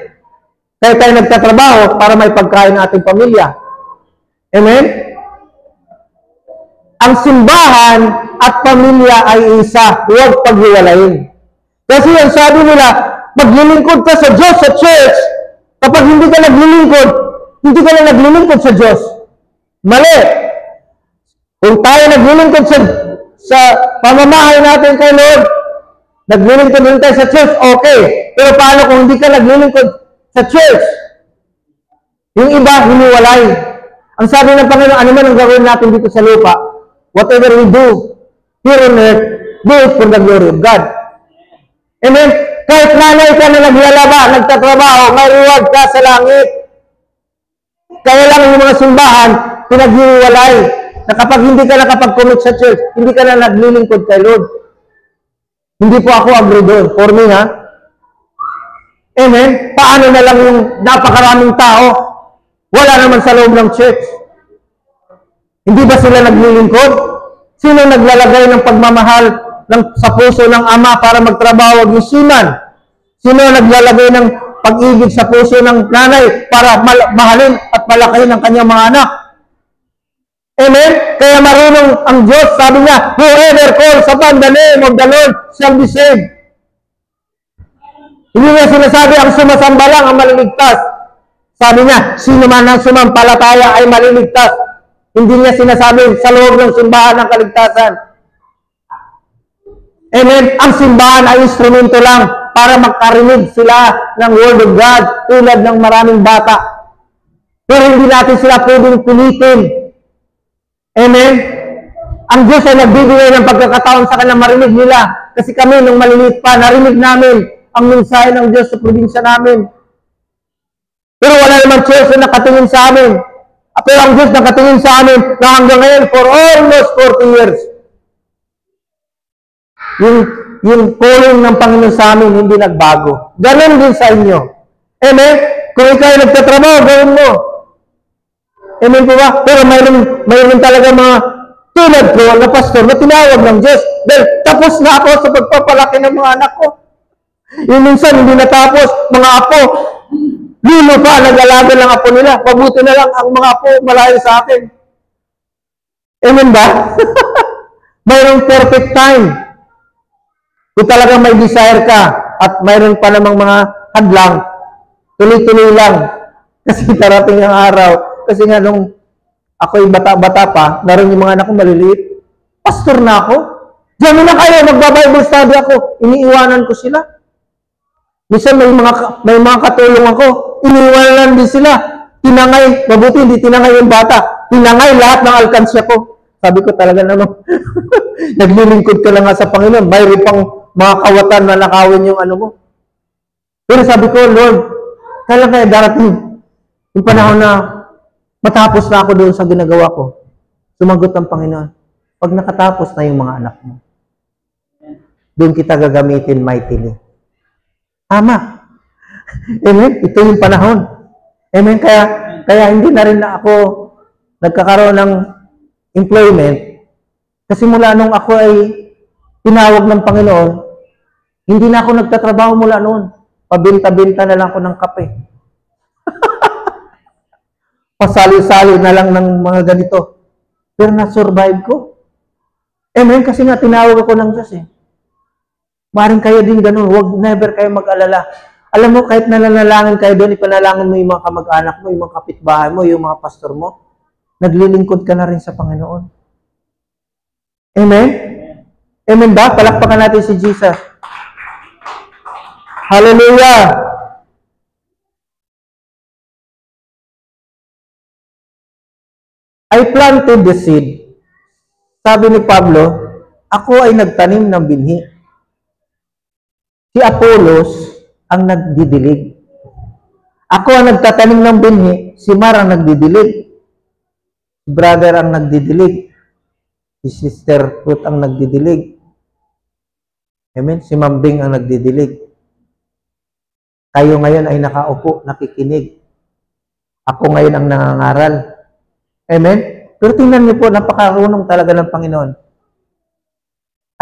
Kaya tayo nagtatrabaho para may pagkain ng ating pamilya. Amen? Ang simbahan at pamilya ay isa. Huwag paghiwalayin. Kasi ang sabi nila, maglilingkod ka sa Diyos sa church. Kapag hindi ka naglilingkod, hindi ka na naglilingkod sa Diyos. Mali. Kung tayo naglilingkod sa pamamahay natin kay Lord, naglilingkod din tayo sa church, okay. Pero paano kung hindi ka naglilingkod sa church? Yung iba, hiniwalay. Ang sabi ng Panginoon, ano man ang gawin natin dito sa lupa, whatever we do here on earth, do it for the glory of God. Amen? Kahit nanay ka na naglalaba, nagtatrabaho, may reward ka sa langit. Kaya lang yung mga simbahan, pinaghiwalay, na kapag hindi ka nakapag-commit sa church, hindi ka na naglilingkod kay Lord. Hindi po ako agree doon. For me, ha? Amen? Paano na lang yung napakaraming tao, wala naman sa loob ng church? Hindi ba sila naglilingkod? Sino naglalagay ng pagmamahal sa puso ng ama para magtrabaho at musiman? Sino naglalagay ng pag-ibig sa puso ng nanay para mahalin at malakayin ang kanyang mga anak? Amen? Kaya marunong ang Diyos, sabi niya, whoever calls upon the name of the Lord shall be saved. Hindi niya sinasabi ang sumasamba lang ang maliligtas. Sabi niya, sino man ang sumampalataya ay maliligtas. Hindi niya sinasabi sa loob ng simbahan ng kaligtasan. Amen? Ang simbahan ay instrumento lang para magkarinig sila ng Word of God tulad ng maraming bata. Pero hindi natin sila pwedeng pilitin. Amen? Ang Diyos ay nagbibigay ng pagkakataon sa kanila marinig nila. Kasi kami, nung maliliit pa, narinig namin ang mensahe ng Diyos sa probinsya namin. Pero wala naman church na nakatingin sa amin. Pero ang Diyos nakatingin sa amin na hanggang ngayon for almost 40 years. Yung calling ng Panginoon sa amin hindi nagbago. Ganon din sa inyo. Amen? Kung ikaw ay nagtatrabaho, gawin mo. Amen po ba? Pero mayroon talaga mga Tulad ko na pastor na tinawag ng Diyos. Dahil tapos na ako sa pagpapalaki ng mga anak ko. Yung minsan hindi natapos, mga apo, lilo pa, nag-alaga ng apo nila. Mabuti na lang ang mga apo malayo sa akin. Amen ba? Mayroong perfect time. Kung talagang may desire ka at mayroon pa namang mga hadlang, tuloy-tuloy lang. Kasi darating ang araw. Kasi nga nung ako'y bata-bata pa, naroon yung mga anak ko maliliit. Pastor na ako. Diyan na kayo, magba-Bible study ako. Iniiwanan ko sila. Minsan may mga katulong ako. Iniiwanan din sila. Tinangay. Mabuti hindi tinangay yung bata. Tinangay lahat ng alkansya ko. Sabi ko talaga naman, naglilingkod ka lang nga sa Panginoon. Mayroon pang mga kawatan na nakawin yung ano mo. Pero sabi ko, Lord, kailan kaya darating yung panahon na matapos na ako doon sa ginagawa ko. Sumagot ang Panginoon. Pag nakatapos na yung mga anak mo, doon kita gagamitin mightily. Tama. Amen? Ito yung panahon. Amen? Kaya hindi na rin na ako nagkakaroon ng employment. Kasi mula nung ako ay tinawag ng Panginoon, hindi na ako nagtatrabaho mula noon. Pabinta-binta na lang ako ng kape. Pasali-sali na lang ng mga ganito. Pero na-survive ko. Amen? Kasi nga tinawag ako ng Diyos eh. Maring kayo din ganun. Never kayo mag-alala. Alam mo, kahit nananalangin kayo doon, ipanalangin mo yung mga kamag-anak mo, yung mga kapitbahay mo, yung mga pastor mo, naglilingkod ka na rin sa Panginoon. Amen? Amen ba? Palakpakan natin si Jesus. Hallelujah! I planted the seed. Sabi ni Pablo, ako ay nagtanim ng binhi. Si Apollos ang nagdidilig. Ako ang nagtatanim ng binhi, si Mar ang nagdidilig. Si brother ang nagdidilig. Si Sister Ruth ang nagdidilig. Amen? Si Mambing ang nagdidilig. Kayo ngayon ay nakaupo, nakikinig. Ako ngayon ang nangangaral. Amen? Pero tingnan niyo po, napakarunong talaga ng Panginoon.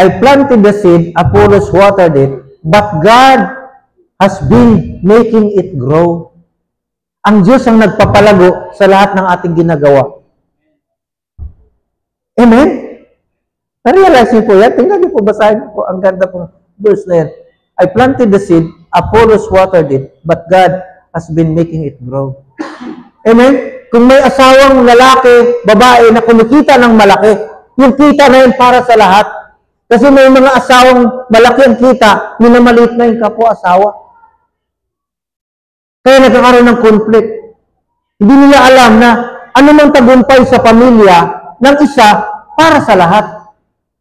I planted the seed, Apollos watered it, but God has been making it grow. Ang Diyos ang nagpapalago sa lahat ng ating ginagawa. Amen? Na-realize niyo po yan? Tingnan niyo po, basahin niyo po. Ang ganda pong verse na yan. I planted the seed, Apollos watered it, but God has been making it grow. Amen? Kung may asawang lalaki, babae na kumikita ng malaki, yung kita na yun para sa lahat. Kasi may mga asawang malaki ang kita, minamaliit na yung kapwa-asawa. Kaya nagkakaroon ng conflict. Hindi nila alam na ano mang tagumpay sa pamilya ng isa para sa lahat.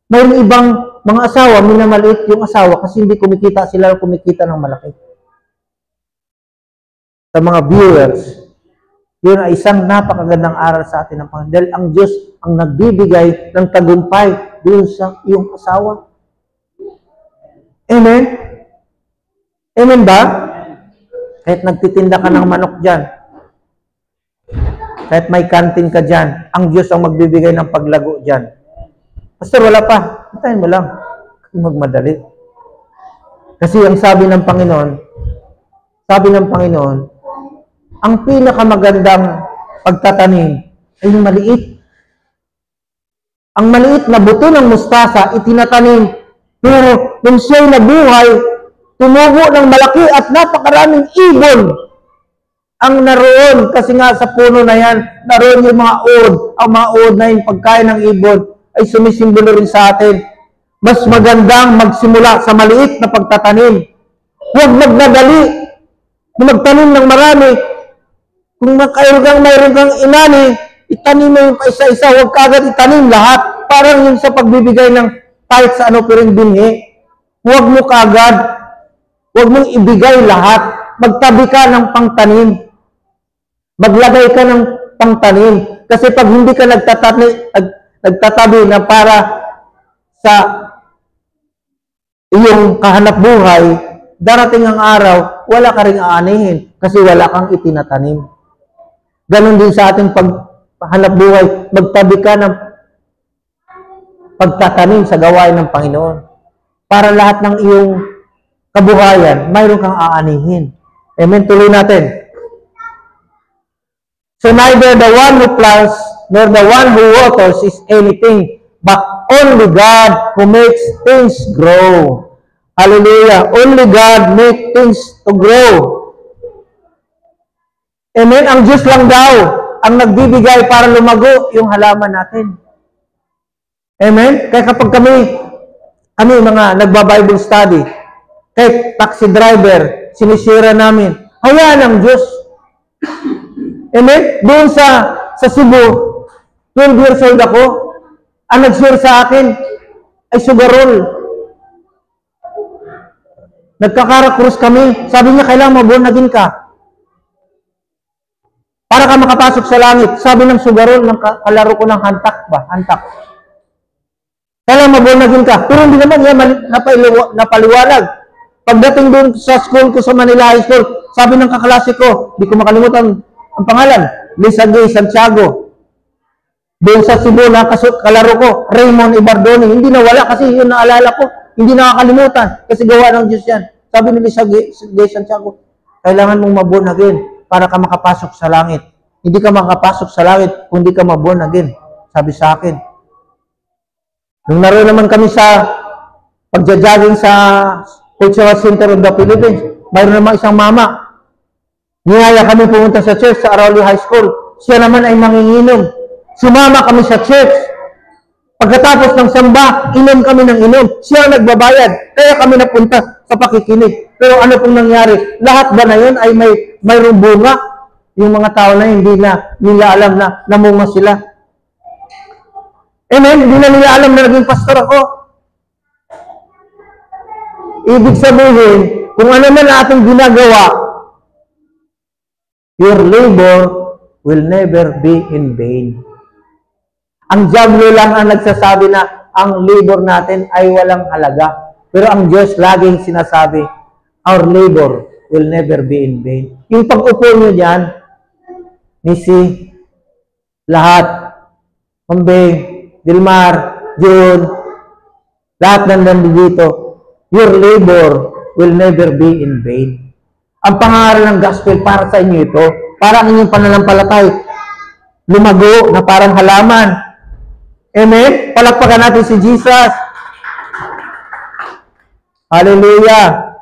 Mayroong ibang mga asawa, minamaliit yung asawa kasi hindi kumikita sila kumikita ng malaki. Sa mga viewers, yun ay isang napakagandang aral sa atin ng Panginoon. Dahil ang Diyos ang nagbibigay ng tagumpay doon sa iyong asawa. Amen? Amen ba? Kahit nagtitinda ka ng manok dyan, kahit may kantin ka dyan, ang Diyos ang magbibigay ng paglago dyan. Pastor, wala pa. Hintayin mo lang. Magmadali. Kasi ang sabi ng Panginoon, ang pinakamagandang pagtatanim ay yung maliit. Ang maliit na buto ng mustasa, itinatanim. Pero nung siya'y nabuhay, tumubo ng malaki at napakaraming ibon ang naroon. Kasi nga sa puno na yan, naroon yung mga uod. Ang mga uod na yung pagkain ng ibon ay sumisimbolo rin sa atin. Mas magandang magsimula sa maliit na pagtatanim. Huwag magmadali. Kung magtanim ng marami, kung mayroon kang inani, itanim mo yung isa-isa, huwag kagad itanim lahat. Parang yung sa pagbibigay ng kahit sa ano pero binhi. Huwag mo kagad, huwag mong ibigay lahat. Magtabi ka ng pangtanim. Maglagay ka ng pangtanim. Kasi pag hindi ka nagtatabi na para sa iyong kahanap buhay, darating ang araw, wala ka ring aanihin kasi wala kang itinatanim. Ganon din sa ating paghanap buhay, magtabi ka ng pagtatanim sa gawain ng Panginoon. Para lahat ng iyong kabuhayan, mayroon kang aanihin. Amen? Tuloy natin. So neither the one who plants nor the one who waters is anything, but only God who makes things grow. Hallelujah. Only God makes things to grow. Amen? Ang Diyos lang daw ang nagbibigay para lumago yung halaman natin. Amen? Kaya kapag kami mga nagba-Bible study, kahit taxi driver, sinisira namin, hayaan ang Diyos. Amen? Doon sa Cebu, 12 years old ako, ang nag-share sa akin ay sugarol. Nagkakara-cruise kami. Sabi niya, kailangan maborn again ka. Para ka makapasok sa langit. Sabi ng sugarol, ng kalaro ko ng hantak ba? Hantak. Kailangan maborn again ka. Pero hindi naman niya napaliwanag. Pagdating doon sa school ko sa Manila High School, sabi ng kaklase ko, di ko makalimutan ang pangalan, Lisa Gay Santiago. Doon sa Cebu na kalaro ko, Raymond Ibardoni. Hindi nawala kasi yun naalala ko. Hindi nakakalimutan kasi gawa ng Diyos yan. Sabi ni Lisa Gay Santiago, kailangan mong maborn again para ka makapasok sa langit. Hindi ka makapasok sa langit kung hindi ka maborn again. Sabi sa akin. Nung naroon naman kami sa pagja-jogging sa Cultural Center of the Philippines, mayroon naman isang mama. Niyaya kami pumunta sa church sa Arroyo High School. Siya naman ay manginginom. Sumama kami sa church. Pagkatapos ng samba, inom kami ng inom. Siya ang nagbabayad. Kaya kami napunta sa pakikinig. Pero ano pong nangyari? Lahat ba na yun ay mayroong bunga? Yung mga tao na hindi na nila alam na namunga sila. Amen? Hindi na nila alam na naging pastor ako. Ibig sabihin, kung ano man ating ginagawa, your labor will never be in vain. Ang diablo lang ang nagsasabi na ang labor natin ay walang halaga. Pero ang Diyos laging sinasabi, our labor will never be in vain. Yung pag-upo nyo dyan, Nisi, lahat, Mambeng, Dilmar, June, lahat ng nandito, your labor will never be in vain. Ang pangaral ng gospel para sa inyo ito, para ang inyong pananampalatay, lumago na parang halaman. Amen? Palakpakan natin si Jesus. Hallelujah.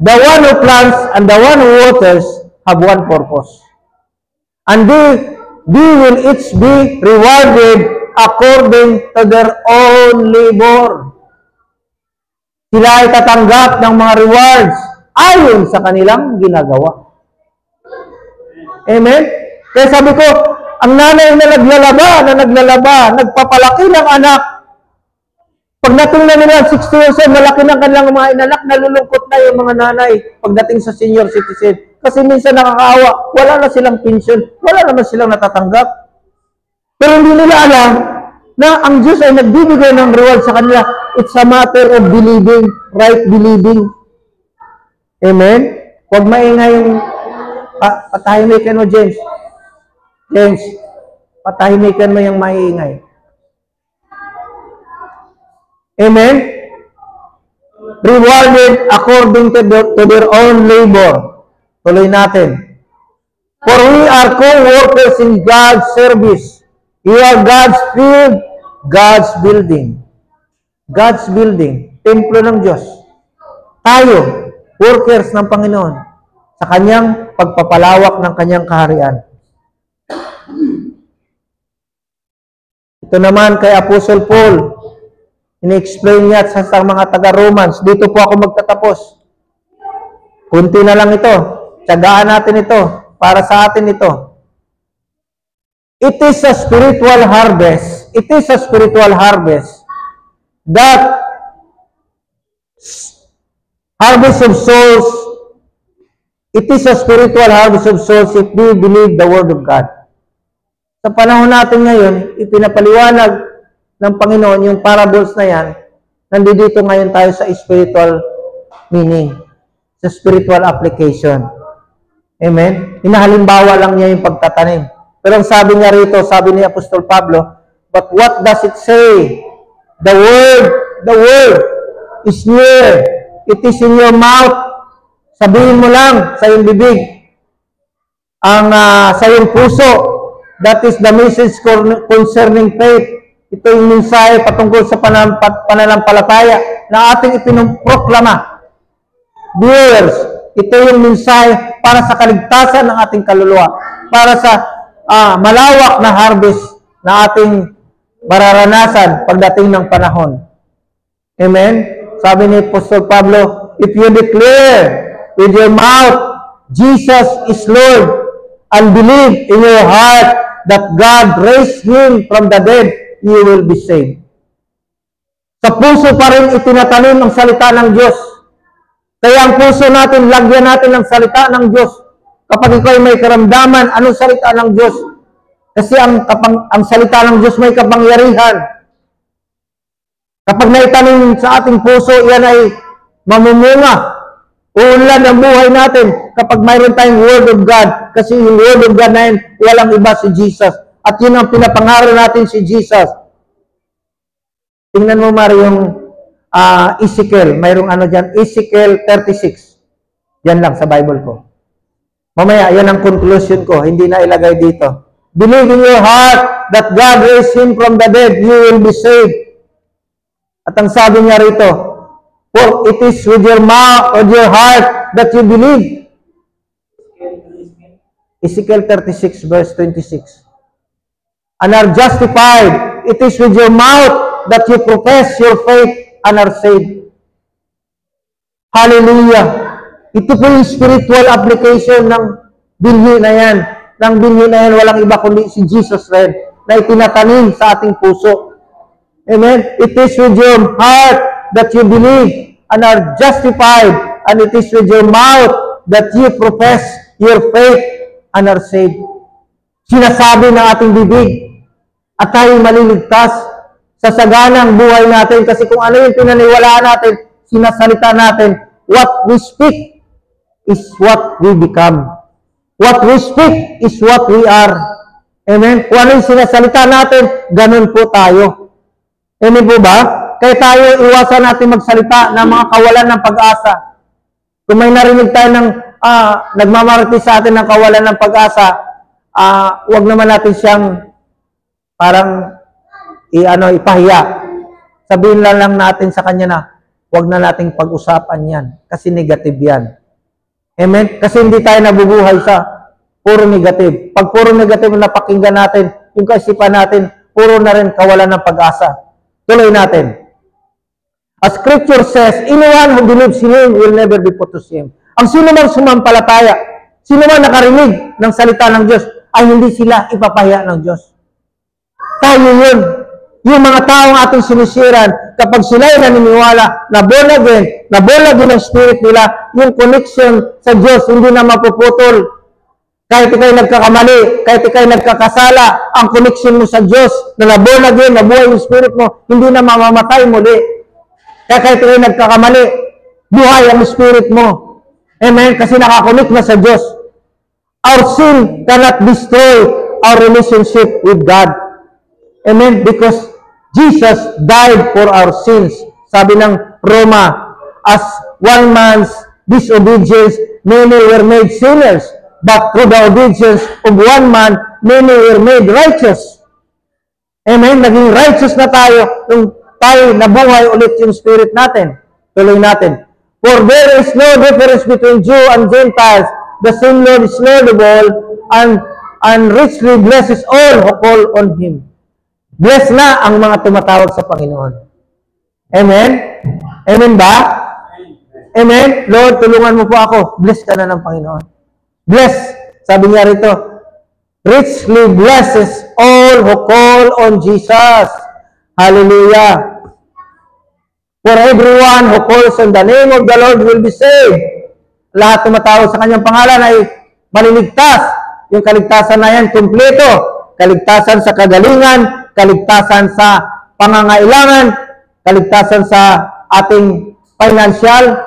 The one who plants and the one who waters have one purpose. And they will each be rewarded according to their own labor. Sila ay tatanggap ng mga rewards ayon sa kanilang ginagawa. Amen? Kaya sabi ko, ang nanay na naglalaba, nagpapalaki ng anak. Pag natingnan nila 60 years old, malaki ng kanilang mga inanak, nalulungkot na yung mga nanay pagdating sa senior citizen. Kasi minsan nakakaawa, wala na silang pension, wala naman silang natatanggap. Pero hindi nila alam na ang Diyos ay nagbibigay ng reward sa kanila. It's a matter of believing, right believing. Amen? Huwag maingay yung patahimikan mo, James. James, patahimikan mo yung maiingay. Amen? Rewarded according to their own labor. Tuloy natin. For we are co-workers in God's service. We are God's field, God's building. God's building. Templo ng Diyos. Tayo, workers ng Panginoon, sa kanyang pagpapalawak ng kanyang kaharian. Ito naman kay Apostle Paul, ini-explain niya sa mga taga-Romans. Dito po ako magtatapos. Kunti na lang ito. Tiyagaan natin ito. Para sa atin ito. It is a spiritual harvest. It is a spiritual harvest. That harvest of souls, it is a spiritual harvest of souls if we believe the Word of God. Sa panahon natin ngayon, ipinapaliwanag ng Panginoon yung parables na yan. Nandito ngayon tayo sa spiritual meaning, sa spiritual application. Amen? Hinahalimbawa lang niya yung pagtatanim. Pero ang sabi niya rito, sabi ni Apostol Pablo, But what does it say? The word is near. It is in your mouth. Sabihin mo lang sa iyong bibig. Sa iyong puso. That is the message concerning faith. Ito yung mensahe patungkol sa pananampalataya na ating ipinoproklama. Viewers, ito yung mensahe para sa kaligtasan ng ating kaluluwa. Para sa malawak na harvest na ating mararanasan pagdating ng panahon. Amen? Sabi ni Apostol Pablo, if you declare with your mouth, Jesus is Lord, and believe in your heart that God raised Him from the dead, you will be saved. Sa puso pa rin itinatanim ang salita ng Diyos. Kaya ang puso natin, lagyan natin ng salita ng Diyos. Kapag ikaw ay may karamdaman, anong salita ng Diyos? Kasi ang salita ng Diyos may kapangyarihan. Kapag naitanim sa ating puso, yan ay mamumunga. Uunlad ang buhay natin kapag mayroon tayong Word of God. Kasi yung Word of God na yun, walang iba si Jesus. At yun ang pinapangaral natin si Jesus. Tingnan mo, Mari, yung Ezekiel. Mayroong ano dyan, Ezekiel 36. Yan lang sa Bible ko. Mamaya, yan ang conclusion ko. Hindi na ilagay dito. Believe in your heart that God raised Him from the dead, you will be saved. At ang sabi niya rito, for it is with your mouth, with your heart, that you believe. Ezekiel 36, verse 26. And are justified. It is with your mouth that you profess your faith and are saved. Hallelujah. Ito po yung spiritual application ng binhi na yan. Ng binhi na yan, walang iba kundi si Jesus rin, na itinatanim sa ating puso. Amen? It is with your heart that you believe and are justified, and it is with your mouth that you profess your faith and are saved. Sinasabi ng ating bibig at tayo maliligtas sa saganang buhay natin, kasi kung ano yung pinaniwalaan natin, sinasalita natin, what we speak is what we become. What we speak is what we are. Amen? Kung ano yung sinasalita natin, ganun po tayo. Amen po ba? Kaya tayo iwasan natin magsalita ng mga kawalan ng pag-asa. Kung may narinig tayo ng nagmamarati sa atin ng kawalan ng pag-asa, huwag naman natin siyang parang ipahiya. Sabihin lang natin sa kanya na huwag na nating pag-usapan yan kasi negative yan. Amen? Kasi hindi tayo nabubuhay sa puro negative. Pag puro negative na napakinggan natin, yung kaisipan natin, puro na rin kawalan ng pag-asa. Tuloy natin. As Scripture says, anyone who believes in Him will never be put to shame. Ang sino mang sumampalataya, sino man nakarinig ng salita ng Diyos, ay hindi sila ipapahiya ng Diyos. Tayo yun. Yung mga taong ating sinisiran, kapag sila ay naniniwala na born again ang spirit nila, yung connection sa Diyos hindi na mapuputol. Kahit ikaw'y nagkakamali, kahit ikaw'y nagkakasala, ang connection mo sa Diyos na born again, nabuhay yung spirit mo, hindi na mamamatay muli. Kaya kahit ikaw'y nagkakamali, buhay ang spirit mo. Amen? Kasi nakakonect na sa Diyos. Our sin cannot destroy our relationship with God. Amen? Because Jesus died for our sins. Sabi ng Roma, as one man's disobedience, many were made sinners. But through the obedience of one man, many were made righteous. Amen? Naging righteous na tayo nung tayo nabuhay ulit yung spirit natin. Tuloy natin. For there is no difference between Jew and Gentiles. The same Lord is Lord of all, and richly blesses all who call on Him. Bless na ang mga tumatawag sa Panginoon. Amen? Amen ba? Amen? Lord, tulungan mo po ako. Bless ka na ng Panginoon. Bless. Sabi niya rito, richly blesses all who call on Jesus. Hallelujah. For everyone who calls on the name of the Lord will be saved. Lahat tumatawag sa kanyang pangalan ay maliligtas. Yung kaligtasan na yan, kumpleto. Kaligtasan sa kagalingan, kaligtasan sa pangangailangan, kaligtasan sa ating financial.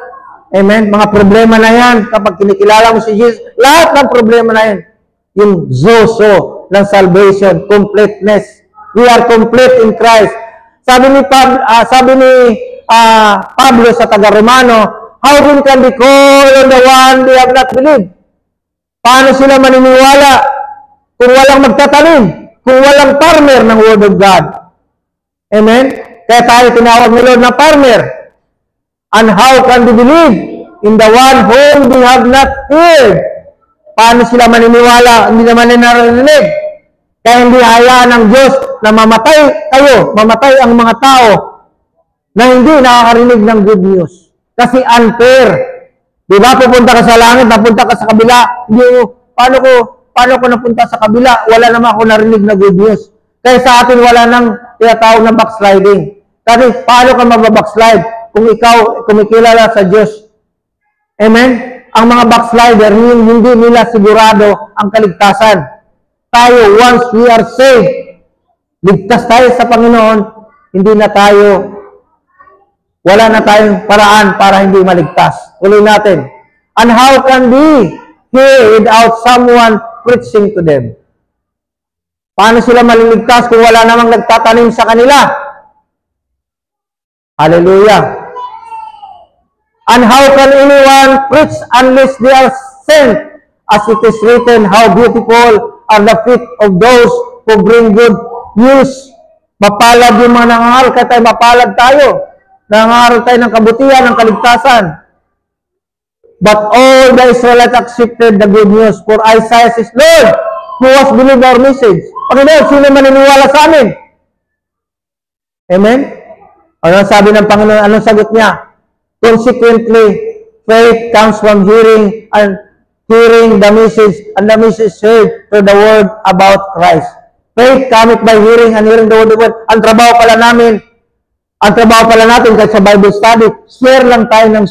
Amen? Mga problema na yan, kapag kinikilala mo si Jesus, lahat ng problema na yan, yung zoso ng salvation, completeness, We are complete in Christ. Sabi ni Pablo sa taga-Romano, how then can they call on the one they have not believed? Paano sila maniniwala kung walang magtatanim, kung walang farmer ng Word of God? Amen? Kaya tayo tinawag ni Lord na farmer. And how can they believe in the one whom they have not heard? Paano sila maniniwala? Hindi naman narinig. Kaya hindi hayaan ng Diyos na mamatay kayo, mamatay ang mga tao na hindi nakakarinig ng good news. Kasi unfair. Di ba? Pupunta ka sa langit, napunta ka sa kabila. Hindi, paano ko napunta sa kabila? Wala naman ako narinig na good news. Kaya sa atin wala nang tinatawag na backsliding. Kasi paano ka mababackslide kung ikaw kumikilala sa Diyos? Amen? Ang mga backslider, hindi nila sigurado ang kaligtasan. Tayo, once we are saved, ligtas tayo sa Panginoon, wala na tayong paraan para hindi maligtas. Tuloy natin. And how can we hear without someone preaching to them? Paano sila maliligtas kung wala namang nagtatanim sa kanila? Hallelujah. And how can anyone preach unless they are sent? As it is written, how beautiful are the feet of those who bring good news. Mapalad yung mga nangangaral, kaya tayo mapalad tayo. Nangangaral tayo ng kabutihan, ng kaligtasan. But all the Israelites accepted the good news, for Isaiah says, Lord, who has believed our message? Panginoon, sino maniniwala sa amin? Amen? Ano sabi ng Panginoon? Anong sagot niya? Consequently, faith comes from hearing and hearing the message, and the message heard through the word about Christ. Faith cometh by hearing and hearing the word of God. Ang trabaho pala natin kahit sa Bible study, share lang tayo ng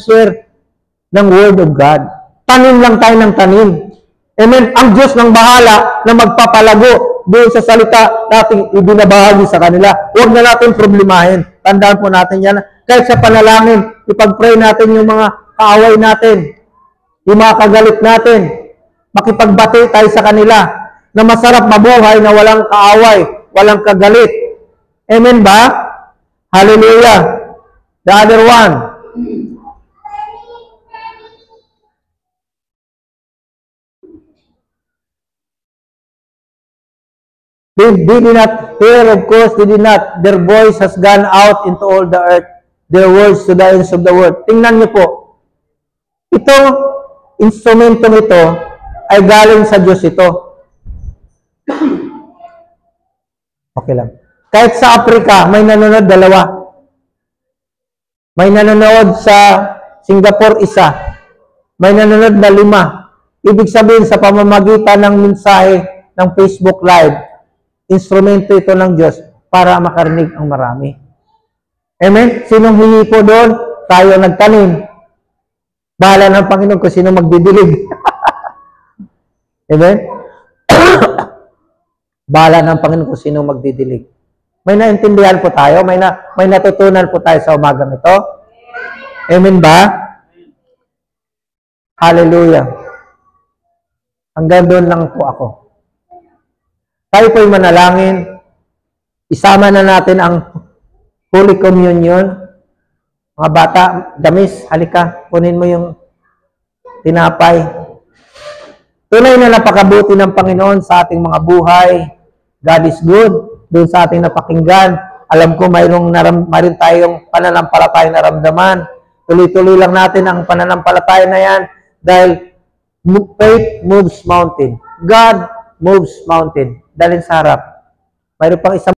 word of God. Tanim lang tayo ng tanim. Amen? Ang Diyos ng bahala na magpapalago doon sa salita nating ibinabahagi sa kanila. Huwag na natin problemahin. Tandaan po natin yan. Kahit sa panalangin, ipag-pray natin yung mga kaaway natin, yung mga kagalit natin. Makipagbati tayo sa kanila na masarap mabuhay na walang kaaway, walang kagalit. Amen ba? Hallelujah. The other one. They did not hear, of course, they did not. Their voice has gone out into all the earth. Their words to the ends of the world. Tingnan niyo po. Itong instrumentong ito ay galing sa Diyos ito. Okay lang. Kahit sa Africa, may nanonood 2. May nanonood sa Singapore 1. May nanonood na 5. Ibig sabihin sa pamamagitan ng mensahe ng Facebook Live, instrumento ito ng Diyos para makarinig ang marami. Amen? Sinong hingi po doon? Tayo nagtanim. Bahala ng Panginoon kung sino magdidilig. Amen? Bahala ng Panginoon kung sino magdidilig. May naintindihan po tayo? May natutunan po tayo sa umagang ito? Amen ba? Hallelujah. Hanggang doon lang po ako. Tayo po'y manalangin. Isama na natin ang Holy Communion. Mga bata, Damis, halika, kunin mo yung tinapay. Tunay na napakabuti ng Panginoon sa ating mga buhay. God is good. Doon sa ating napakinggan. Alam ko mayroon tayong pananampalatayang naramdaman. Tuloy-tuloy lang natin ang pananampalataya na yan dahil faith moves mountain. God moves mountain. Dalhin sa harap. Mayroon pang isang